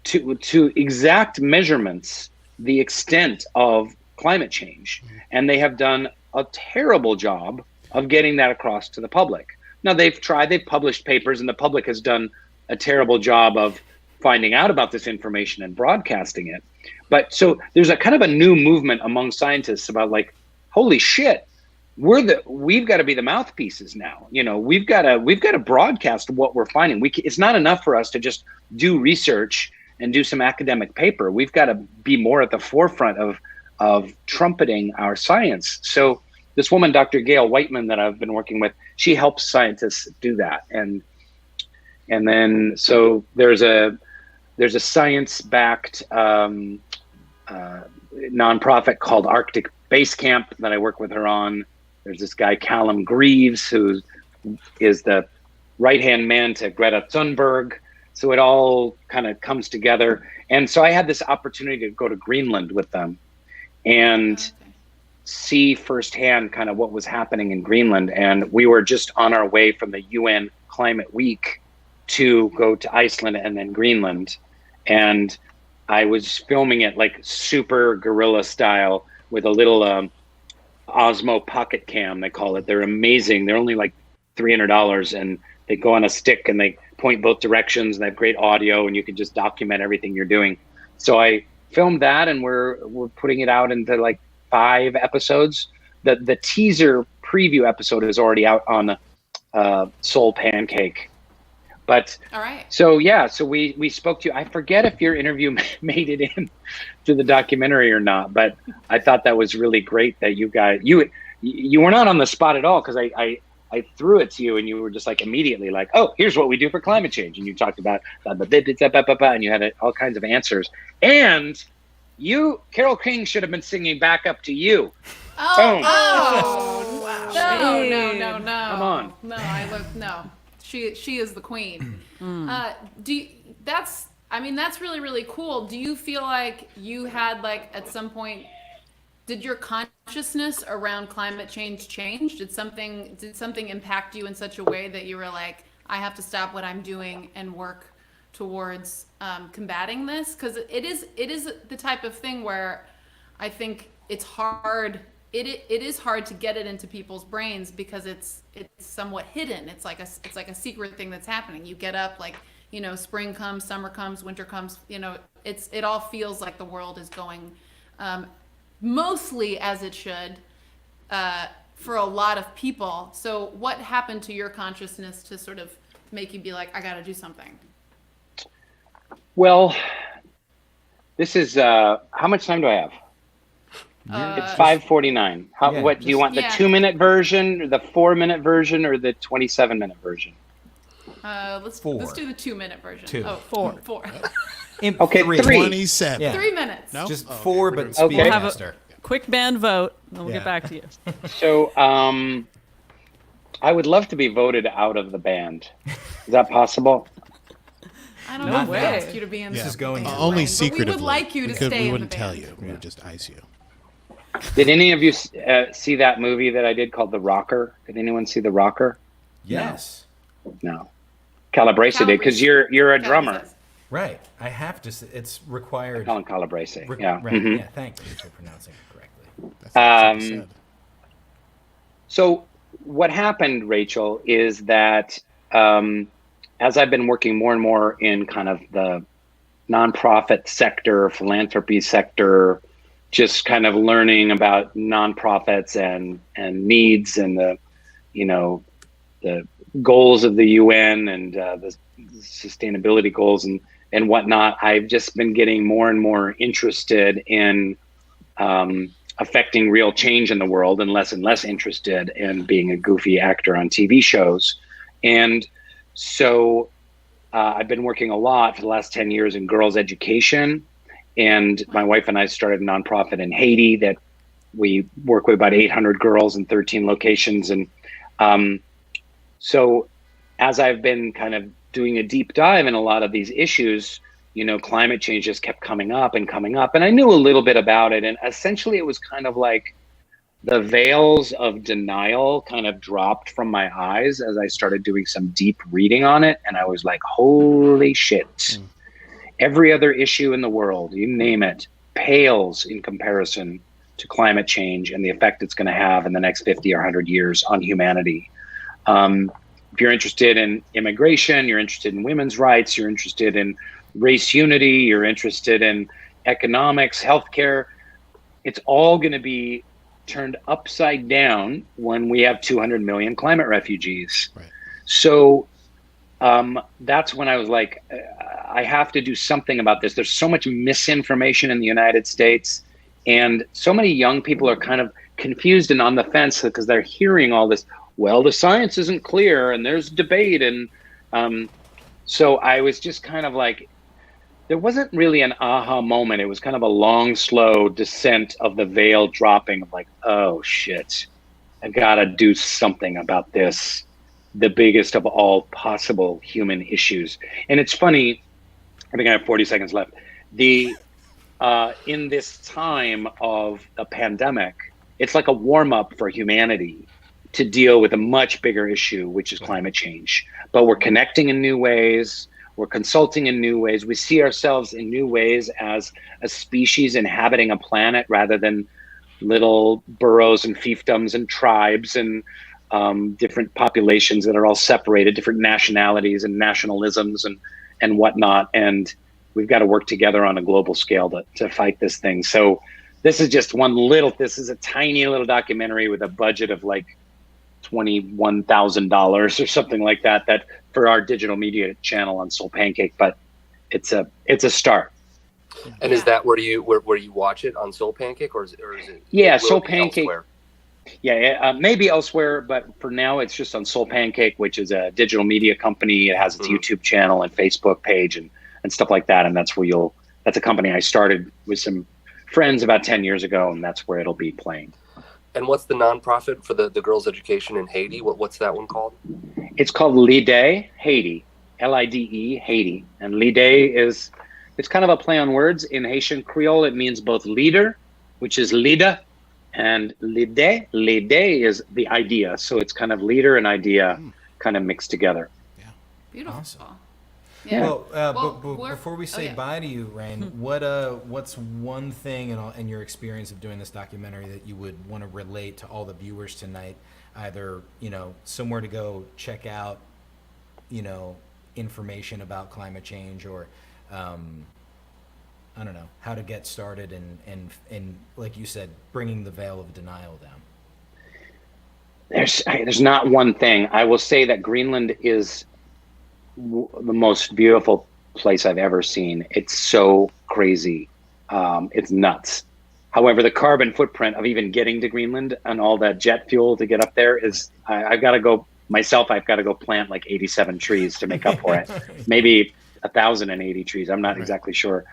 to exact measurements the extent of climate change. And they have done a terrible job of getting that across to the public. Now they've published papers, and the public has done a terrible job of finding out about this information and broadcasting it. But so there's a kind of a new movement among scientists about like, holy shit, we've got to be the mouthpieces now. We've got to broadcast what we're finding. It's not enough for us to just do research and do some academic paper. We've got to be more at the forefront of trumpeting our science. So this woman, Dr. Gail Whiteman, that I've been working with, she helps scientists do that. And then so there's a science-backed nonprofit called Arctic Base Camp that I work with her on. There's this guy, Callum Greaves, who is the right-hand man to Greta Thunberg. So it all kind of comes together. And so I had this opportunity to go to Greenland with them and see firsthand kind of what was happening in Greenland. And we were just on our way from the UN Climate Week to go to Iceland and then Greenland. And I was filming it like super guerrilla style with a little Osmo Pocket Cam, they call it. They're amazing. They're only like $300 and they go on a stick and they point both directions and they have great audio and you can just document everything you're doing. So I filmed that and we're putting it out into like 5 episodes. The teaser preview episode is already out on Soul Pancake. But all right. So yeah, so we spoke to you. I forget if your interview made it in to the documentary or not, but I thought that was really great that you guys you were not on the spot at all because I threw it to you and you were just like immediately like, oh, here's what we do for climate change, and you talked about and you had all kinds of answers. And Carole King should have been singing Back Up to You. Oh, wow. No. Come on. No. She is the queen. That's really, really cool. Do you feel like you had like at some point, did your consciousness around climate change? Did something impact you in such a way that you were like, I have to stop what I'm doing and work towards combating this? Because it is the type of thing where I think it's hard. It is hard to get it into people's brains because it's somewhat hidden. It's like a secret thing that's happening. You get up, like, you know, spring comes, summer comes, winter comes, you know, it all feels like the world is going mostly as it should for a lot of people. So what happened to your consciousness to sort of make you be like, I got to do something? Well, this is how much time do I have? It's 5:49. What do you want? The 2-minute version, or the 4-minute version, or the 27-minute version? Let's do the 2-minute version. 2. Oh, 4. Okay, 3. 27. Yeah. 3 minutes. No? Just Oh, 4, okay. but speak Okay. faster. Quick band vote, and we'll Yeah. get back to you. So I would love to be voted out of the band. Is that possible? I don't No know way. if I asked you to be in This the is going band, to Only but secretively. we would like you to because stay we in wouldn't the tell band. you. We would just ice you. Did any of you see that movie that I did called The Rocker? Did anyone see The Rocker? Yes. No. Calabrese did, because you're a drummer. Right. I have to. It's required. Colin Calabrese. Right. Mhm. Yeah. Thank you for pronouncing it correctly. That's what she said. So what happened, Rachel, is that as I've been working more and more in kind of the nonprofit sector, philanthropy sector, just kind of learning about nonprofits and needs and the goals of the UN and the sustainability goals and whatnot, I've just been getting more and more interested in affecting real change in the world and less interested in being a goofy actor on TV shows. And so I've been working a lot for the last 10 years in girls' education. And my wife and I started a nonprofit in Haiti that we work with about 800 girls in 13 locations. And so as I've been kind of doing a deep dive in a lot of these issues, you know, climate change just kept coming up. And I knew a little bit about it. And essentially it was kind of like the veils of denial kind of dropped from my eyes as I started doing some deep reading on it. And I was like, holy shit. Every other issue in the world, you name it, pales in comparison to climate change and the effect it's going to have in the next 50 or 100 years on humanity. If you're interested in immigration, you're interested in women's rights, you're interested in race unity, you're interested in economics, healthcare, it's all going to be turned upside down when we have 200 million climate refugees. Right. So that's when I was like, I have to do something about this. There's so much misinformation in the United States. And so many young people are kind of confused and on the fence because they're hearing all this, well, the science isn't clear and there's debate. And so I was just kind of like, there wasn't really an aha moment. It was kind of a long, slow descent of the veil dropping of like, oh shit, I gotta do something about this, the biggest of all possible human issues. And it's funny, I think I have 40 seconds left. In this time of a pandemic, it's like a warm up for humanity to deal with a much bigger issue, which is climate change. But we're connecting in new ways. We're consulting in new ways. We see ourselves in new ways as a species inhabiting a planet rather than little burrows and fiefdoms and tribes and different populations that are all separated, different nationalities and nationalisms and whatnot. And we've got to work together on a global scale to fight this thing. So this is just this is a tiny little documentary with a budget of like $21,000 or something like that for our digital media channel on Soul Pancake, but it's a start. And is that where you watch it on Soul Pancake, or is it? Yeah, will Soul it be Pancake. elsewhere? Yeah, maybe elsewhere, but for now it's just on Soul Pancake, which is a digital media company. It has its YouTube channel and Facebook page and stuff like that, and that's where that's a company I started with some friends about 10 years ago, and that's where it'll be playing. And what's the nonprofit for the girls' education in Haiti? What's that one called? It's called Lide Haiti, Lide Haiti, and Lide it's kind of a play on words. In Haitian Creole, it means both leader, which is lida, and lide is the idea. So it's kind of leader and idea kind of mixed together. Yeah. Beautiful. Awesome. Yeah. Well, before we say bye to you, Rain, what's one thing in your experience of doing this documentary that you would want to relate to all the viewers tonight? Either, somewhere to go check out, information about climate change, or I don't know, how to get started and like you said, bringing the veil of denial down. There's not one thing. I will say that Greenland is the most beautiful place I've ever seen. It's so crazy. It's nuts. However, the carbon footprint of even getting to Greenland and all that jet fuel to get up there is, I've got to go plant like 87 trees to make up for it. Maybe 1,080 trees. I'm not exactly sure.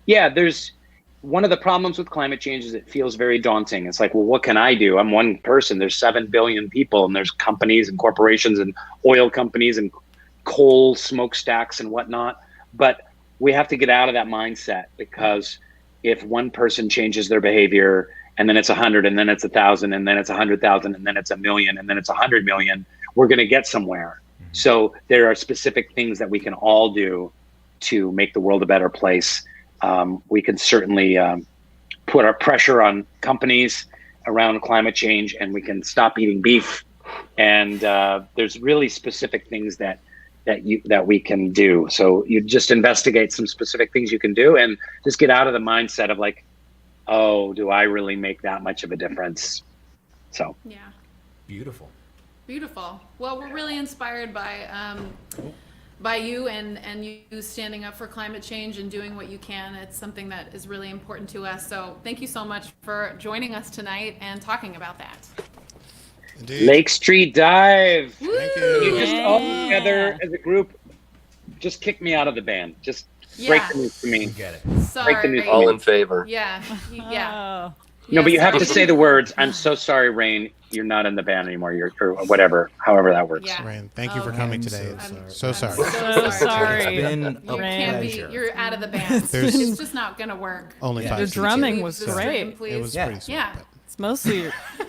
There's one of the problems with climate change is it feels very daunting. It's like, well, what can I do? I'm one person. There's 7 billion people, and there's companies and corporations and oil companies and coal smokestacks and whatnot. But we have to get out of that mindset, because if one person changes their behavior, and then it's 100, and then it's 1,000, and then it's 100,000, and then it's 1 million, and then it's 100 million, we're going to get somewhere. Mm-hmm. So there are specific things that we can all do to make the world a better place. We can certainly put our pressure on companies around climate change, and we can stop eating beef. And there's really specific things that we can do. So you just investigate some specific things you can do, and just get out of the mindset of like, oh, do I really make that much of a difference? So yeah, beautiful. Well, we're really inspired by you and you standing up for climate change and doing what you can. It's something that is really important to us. So thank you so much for joining us tonight and talking about that. Indeed. Lake Street Dive. Thank you. You just all together as a group, just kick me out of the band. Just break the news to me. Get it. Sorry. Break the news. All in favor. Yeah. No, but you have to say the words. I'm so sorry, Rain. You're not in the band anymore. Or whatever. However that works. Yeah. Rain, thank you for coming today. So sorry. So sorry. It's been a You can't be. pleasure. You're out of the band. It's just not gonna work. Only Yeah. 5 Your seats. drumming was Leave the great. stream, please. It was Yeah. pretty sweet. Yeah. but- It's mostly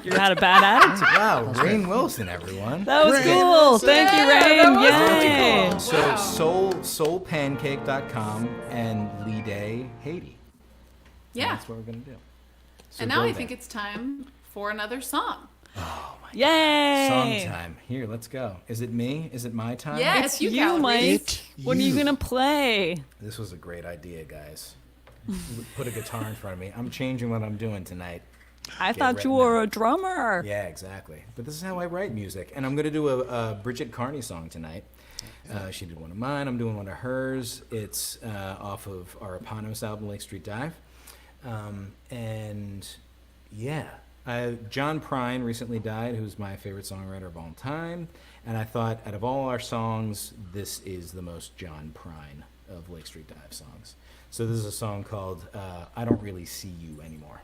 you had a bad attitude. Wow, Rain Wilson, everyone. That was Rain. cool. Thank you, Rain. Yay. cool. So Wow. soulpancake.com and Lide Haiti. Yeah. That's what we're gonna do. So And now go I there. think it's time for another song. Yay. Song time. Here, let's go. Is it me? Is it my time? Yeah, It's you, you, Calabrese. Mike. What are you you. gonna play? This was a great idea, guys. Put a guitar in front of me. I'm changing what I'm doing tonight. I Get thought you written were out. a drummer. Yeah, exactly. But this is how I write music. And I'm going to do a Bridget Carney song tonight. She did one of mine. I'm doing one of hers. It's off of our eponymous album, Lake Street Dive. And yeah, John Prine recently died, who's my favorite songwriter of all time. And I thought, out of all our songs, this is the most John Prine of Lake Street Dive songs. So this is a song called I Don't Really See You Anymore,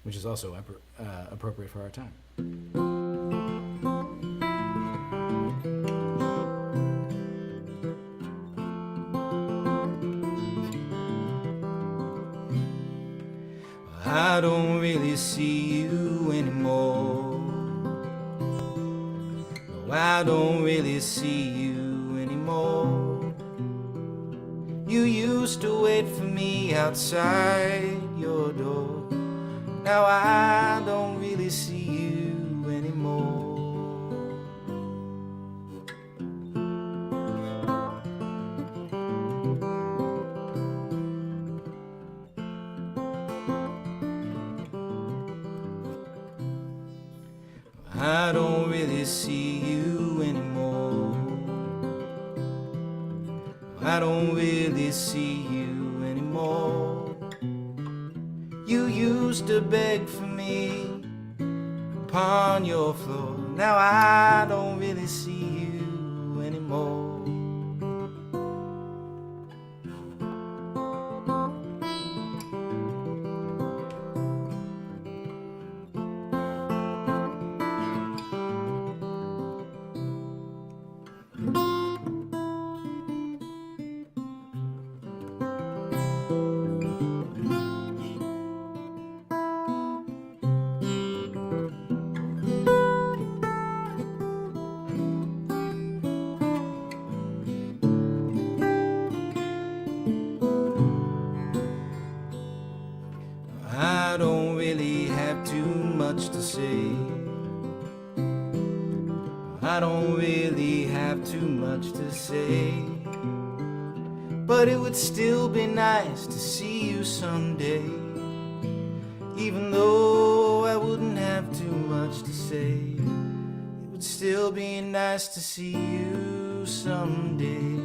which is also appropriate for our time. I don't really see you anymore. No, I don't really see you anymore. You used to wait for me outside your door. Now I don't really see you anymore. I don't really see you anymore. I don't really see you anymore. You used to beg for me upon your floor. Now I don't really see you anymore. I don't really have too much to say. I don't really have too much to say. But it would still be nice to see you someday. Even though I wouldn't have too much to say, it would still be nice to see you someday.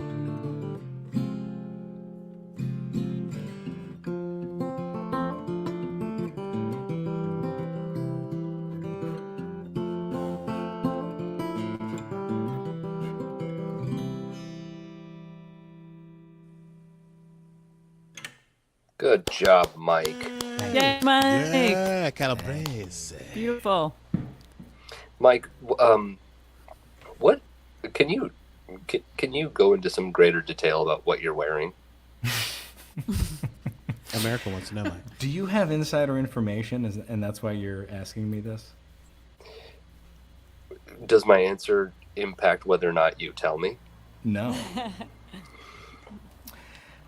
Good job, Mike. Yeah, Mike. Yeah, calabrese. Beautiful. Mike, what can you go into some greater detail about what you're wearing? America wants to know, Mike. Do you have insider information, and that's why you're asking me this? Does my answer impact whether or not you tell me? No.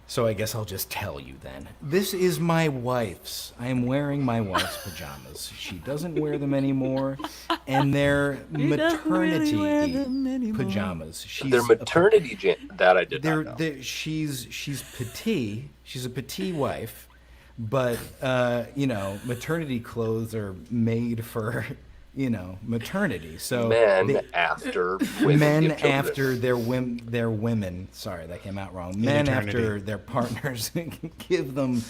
So I guess I'll just tell you then. This is my wife's. I am wearing my wife's pajamas. She doesn't wear them anymore, and they're maternity pajamas. They're maternity that I did not know. She's petite. She's a petite wife, but maternity clothes are made for maternity. So men after women their women. Sorry, that came out wrong. Men after their partners give them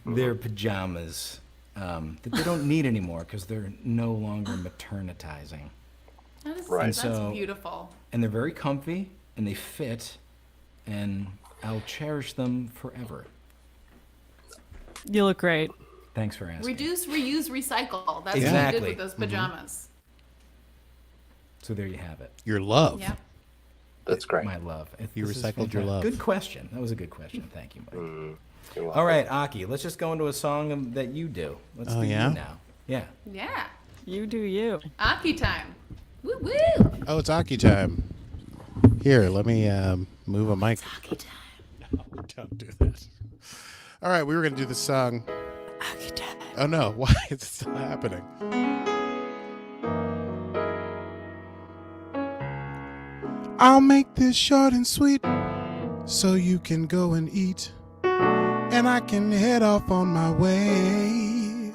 their pajamas that they don't need anymore because they're no longer maternitizing. That's beautiful. And they're very comfy and they fit, and I'll cherish them forever. You look great. Thanks for asking. Reduce, reuse, recycle. That's Exactly. what you did with those pajamas. So there you have it. Your love. Yeah. That's great. My love. You recycled your love. Good question. That was a good question. Thank you, Mike. You're welcome. All right, Aki, let's just go into a song that you do. Let's do you now. Yeah. Yeah. You do you. Aki time. Woo woo. Oh, it's Aki time. Here, let me move a mic. It's Aki time. No, don't do that. All right, we were going to do this song. Aki time. Oh, no. Why is it still happening? I'll make this short and sweet so you can go and eat, and I can head off on my way.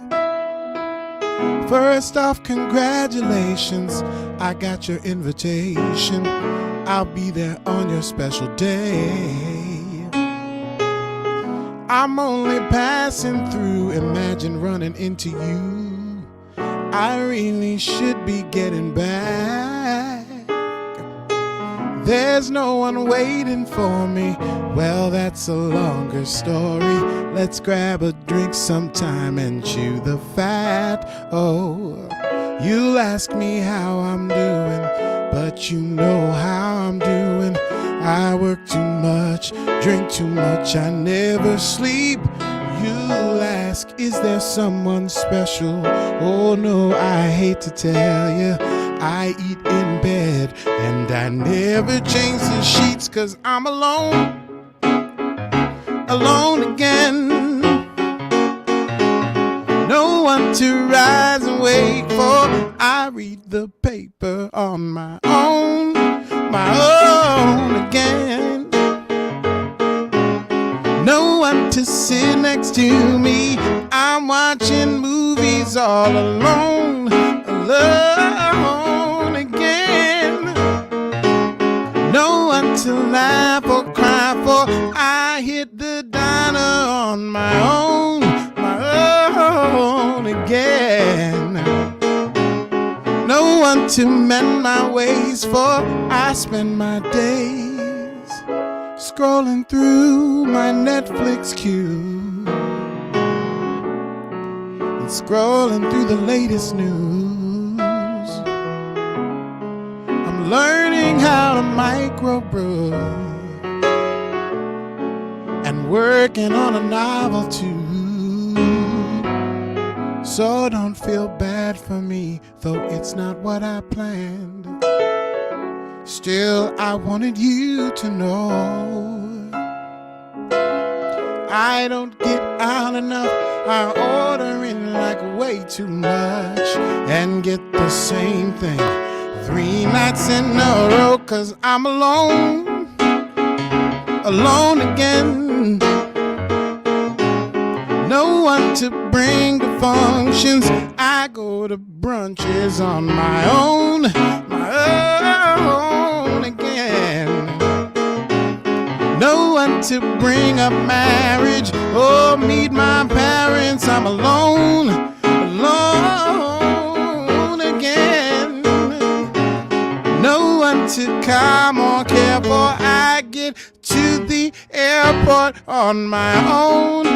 First off, congratulations, I got your invitation. I'll be there on your special day. I'm only passing through. Imagine running into you. I really should be getting back. There's no one waiting for me. Well, that's a longer story. Let's grab a drink sometime and chew the fat. Oh, you'll ask me how I'm doing, but you know how I'm doing. I work too much, drink too much, I never sleep. You'll ask, is there someone special? Oh no, I hate to tell you, I eat in bed and I never change the sheets, 'cause I'm alone, alone again. No one to rise and wait for. I read the paper on my own again. No one to sit next to me. I'm watching movies all alone again. No one to laugh or cry for. I hit the diner on my own again. No one to mend my ways for. I spend my days scrolling through my Netflix queue and scrolling through the latest news. I'm learning how to microbrew and working on a novel too. So don't feel bad for me, though it's not what I planned. Still, I wanted you to know I don't get out enough. I order in like way too much and get the same thing 3 nights in a row, 'cause I'm alone again. No one to bring to functions. I go to brunches on my own again. No one to bring up marriage or meet my parents. I'm alone again. No one to come or care for. I get to the airport on my own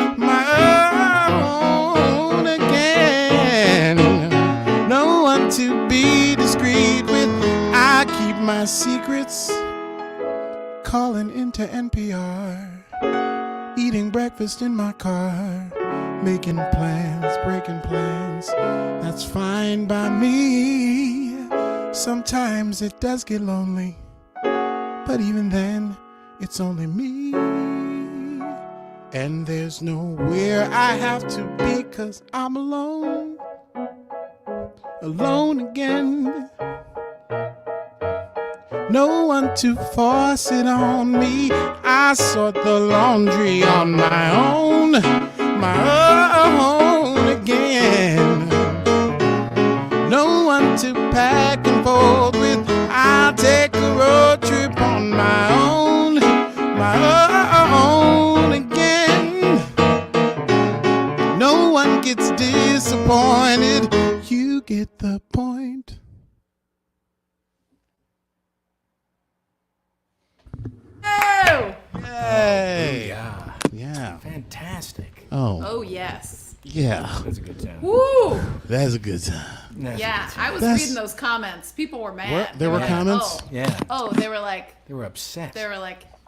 again. No one to be discreet with. I keep my secrets, calling into NPR, eating breakfast in my car, making plans, breaking plans. That's fine by me. Sometimes it does get lonely, but even then, it's only me. And there's nowhere I have to be, 'cause I'm alone again. No one to force it on me. I sort the laundry on my own again. No one to pack and fold with. I'll take a road trip on my own again. No one gets disappointed. You get the point. Oh! Yay! Yeah. Fantastic. Oh, yes. Yeah. That's a good time. Woo! That's a good time. Yeah, I was That's- reading those comments. People were mad. There were like, comments? Oh. Yeah. Oh, they were like, They were upset.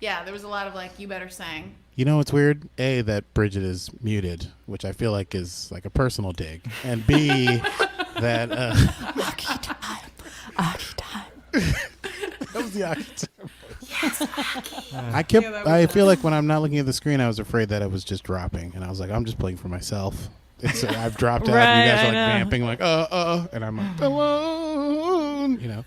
yeah, there was a lot of like, you better sing. You know what's weird? A, that Bridget is muted, which I feel like is like a personal dig. And B, that... Aki time. That was the Aki time. Yes, Aki. I feel like when I'm not looking at the screen, I was afraid that it was just dropping. And I was like, I'm just playing for myself. I've dropped out, and you guys are like vamping, like, and I'm like, alone, you know.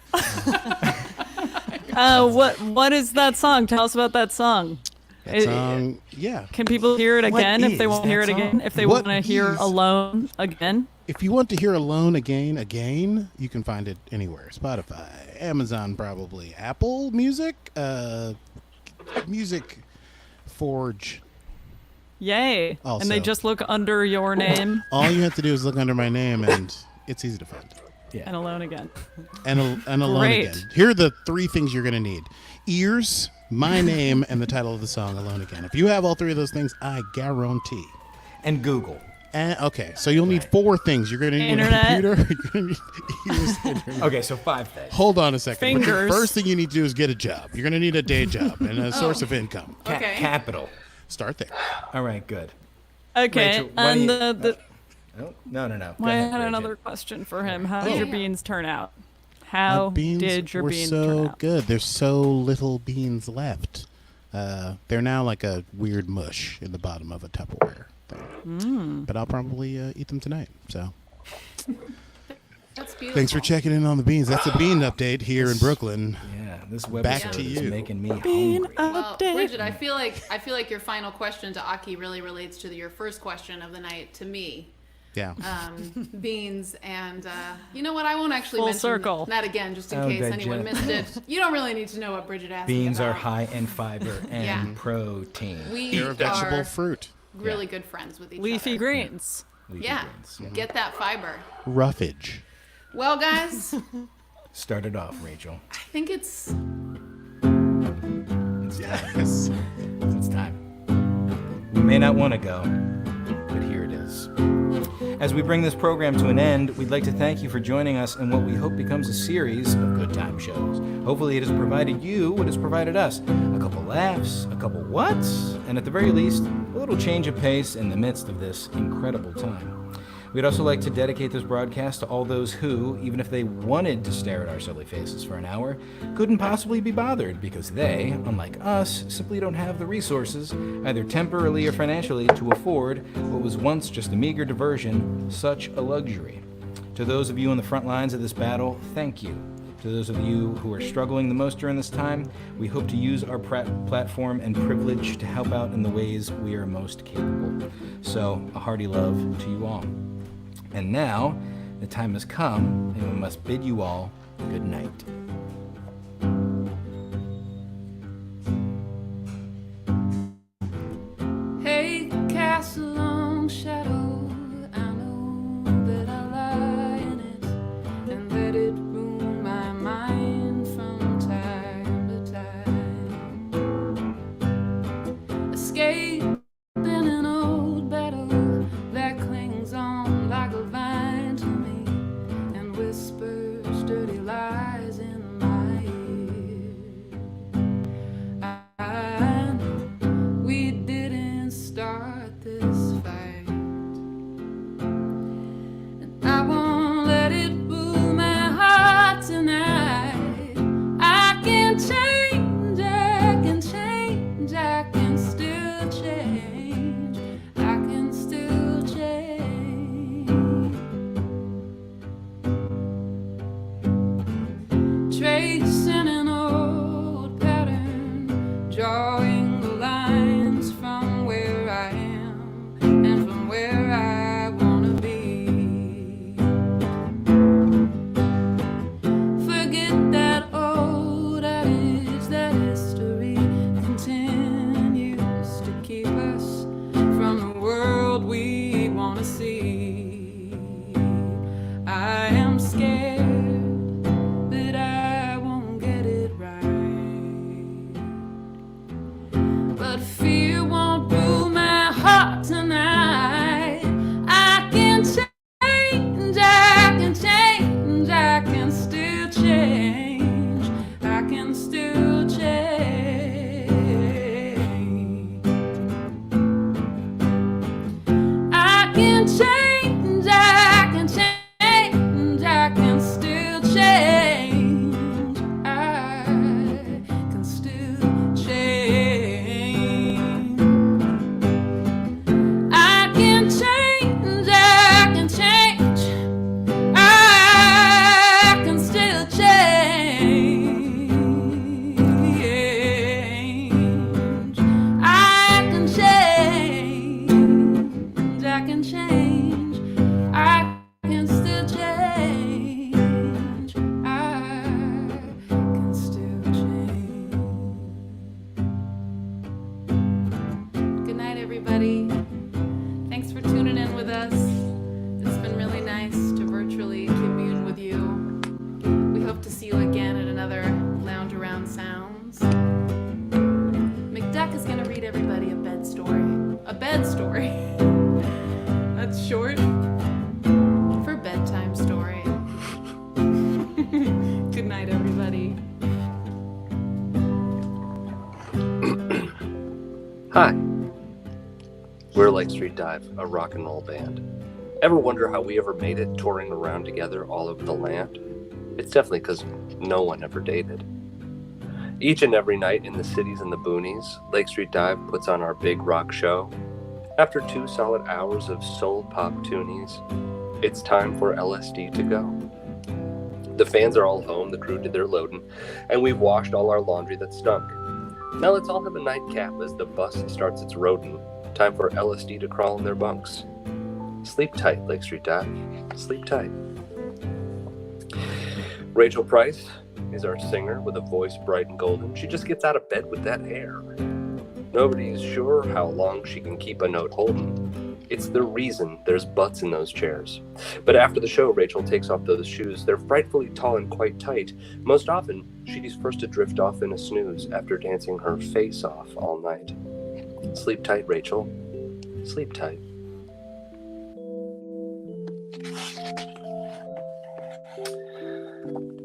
What is that song? Tell us about that song. That song, yeah. Can people hear it again if they want to hear it again? If they want to hear Alone again? If you want to hear Alone again, you can find it anywhere. Spotify, Amazon, probably, Apple Music, Music Forge. Yay. Also. And they just look under your name All you have to do is look under my name, and it's easy to find. and Alone Again. And Alone Great. Again. Here are the 3 things you're going to need. Ears, my name, and the title of the song, Alone Again. If you have all 3 of those things, I guarantee. And Google. Okay, so you'll need 4 things. You're going to need Internet. a computer. You're going to need ears, internet. Okay, so 5 things. Hold on a second. Fingers. The first thing you need to do is get a job. You're going to need a day job and a source of income. Okay. Capital. Start there. All right, good. Okay. Rachel, why and do you- the Oh, no. Go I ahead, had Rachel. another question for him. How did Oh. your beans turn out? My How beans did your were beans so turn out? good. There's so little beans left. They're now like a weird mush in the bottom of a Tupperware thing. But I'll probably eat them tonight. So That's beautiful. thanks for checking in on the beans. That's a bean update here in Brooklyn. Yeah, this Back webisode to is you. making me Bean hungry. Well, update. Bridget, I feel like your final question to Aki really relates to your first question of the night to me. Yeah. Beans and you know what? I won't actually Full mention circle. that again, just in Oh, case anyone digest. missed it. You don't really need to know what Bridget asked. Beans me are about. high in fiber and Yeah. protein. We They're a vegetable are fruit. really good friends with each Leafy other. greens. Leafy Yeah, greens. get that fiber. Roughage. Well, guys, Start it off, Rachel. I think it's Yes. It's time. We may not want to go, but here it is. As we bring this program to an end, we'd like to thank you for joining us in what we hope becomes a series of good time shows. Hopefully it has provided you what has provided us. A couple laughs, a couple whats, and at the very least, a little change of pace in the midst of this incredible time. We'd also like to dedicate this broadcast to all those who, even if they wanted to stare at our silly faces for an hour, couldn't possibly be bothered because they, unlike us, simply don't have the resources, either temporarily or financially, to afford what was once just a meager diversion, such a luxury. To those of you on the front lines of this battle, thank you. To those of you who are struggling the most during this time, we hope to use our platform and privilege to help out in the ways we are most capable. So, a hearty love to you all. And now, the time has come, and we must bid you all good night. Hey, cast a long shadow. I know that I lie in it, and that it ruined my mind from time to time. Escape in an old battle that clings on like a vine to me and whispers dirty lies in my ear. I know we didn't start this fight, and I won't let it rule my heart tonight. I can change, I can change, I can still change, I can still change. Tracing an old pattern, drawing the lines from where I am and from where I wanna be. Forget that old adage that history continues to keep us from the world we wanna see. I am scared that I won't get it right, but fear won't rule my heart tonight. I can change, I can change, I can still change, I can still change. I can change, I can change, I can still change, I can still change. everybody. Thanks for tuning in with us. It's been really nice to virtually commune with you. We hope to see you again at another Lounge Around Sounds. McDuck is going to read everybody a bed story. A bed story. That's short for bedtime story. Good night, everybody. Hi. We're Lake Street Dive, a rock and roll band. Ever wonder how we ever made it touring around together all over the land? It's definitely because no one ever dated. Each and every night in the cities and the boonies, Lake Street Dive puts on our big rock show. After 2 solid hours of soul pop toonies, it's time for LSD to go. The fans are all home, the crew did their loading, and we've washed all our laundry that stunk. Now let's all have a nightcap as the bus starts its roding. Time for LSD to crawl in their bunks. Sleep tight, Lake Street Dive. Sleep tight. Rachel Price is our singer with a voice bright and golden. She just gets out of bed with that hair. Nobody's sure how long she can keep a note holding. It's the reason there's butts in those chairs. But after the show, Rachel takes off those shoes. They're frightfully tall and quite tight. Most often, she's first to drift off in a snooze after dancing her face off all night. Sleep tight, Rachel. Sleep tight.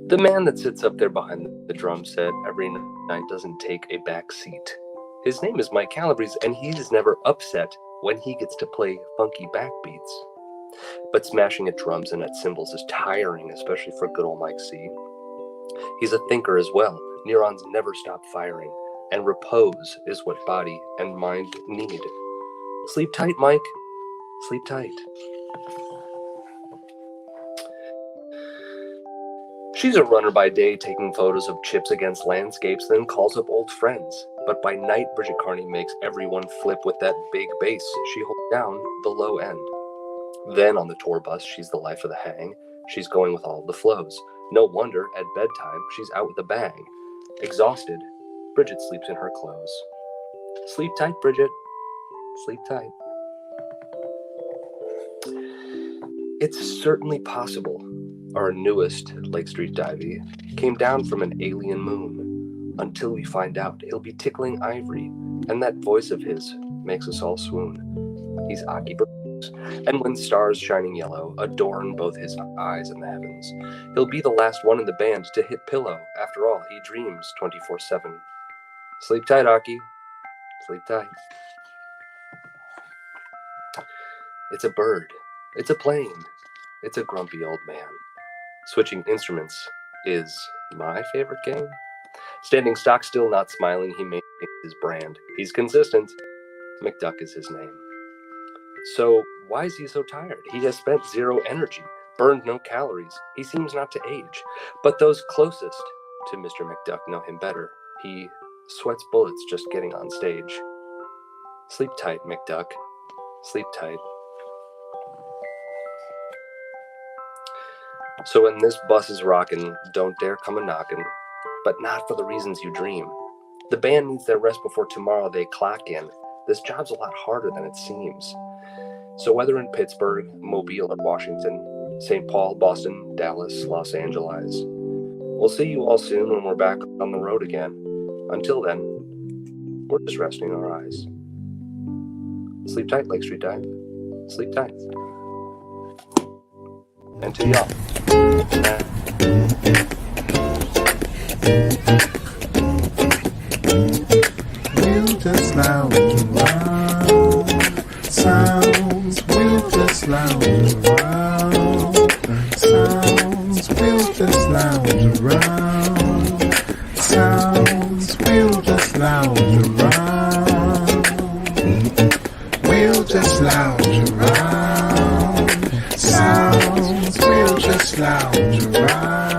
The man that sits up there behind the drum set every night doesn't take a back seat. His name is Mike Calabrese, and he's never upset when he gets to play funky backbeats. But smashing at drums and at cymbals is tiring, especially for good old Mike C. He's a thinker as well. Neurons never stop firing, and repose is what body and mind need. Sleep tight, Mike. Sleep tight. She's a runner by day, taking photos of chips against landscapes, then calls up old friends. But by night, Bridget Carney makes everyone flip with that big bass she holds down the low end. Then on the tour bus, she's the life of the hang. She's going with all the flows. No wonder at bedtime, she's out with a bang. Exhausted, Bridget sleeps in her clothes. Sleep tight, Bridget. Sleep tight. It's certainly possible our newest Lake Street Divey came down from an alien moon. Until we find out, he'll be tickling ivory, and that voice of his makes us all swoon. He's Aki Burns, and when stars shining yellow adorn both his eyes and the heavens, he'll be the last one in the band to hit pillow. After all, he dreams 24/7. Sleep tight, Aki. Sleep tight. It's a bird. It's a plane. It's a grumpy old man. Switching instruments is my favorite game. Standing stock still, not smiling, he maintains his brand. He's consistent. McDuck is his name. So why is he so tired? He has spent 0 energy, burned no calories. He seems not to age. But those closest to Mr. McDuck know him better. He sweats bullets just getting on stage. Sleep tight, McDuck. Sleep tight. So when this bus is rockin', don't dare come a-knockin', but not for the reasons you dream. The band needs their rest before tomorrow they clock in. This job's a lot harder than it seems. So whether in Pittsburgh, Mobile, or Washington, St. Paul, Boston, Dallas, Los Angeles, we'll see you all soon when we're back on the road again. Until then, we're just resting our eyes. Sleep tight, Lake Street Dive. Sleep tight. And to y'all. We'll just lounge around. Sounds, we'll just lounge around. Sounds, we'll just lounge around. Sounds, we'll just lounge around. We'll just lounge around. Sounds, we'll just lounge around.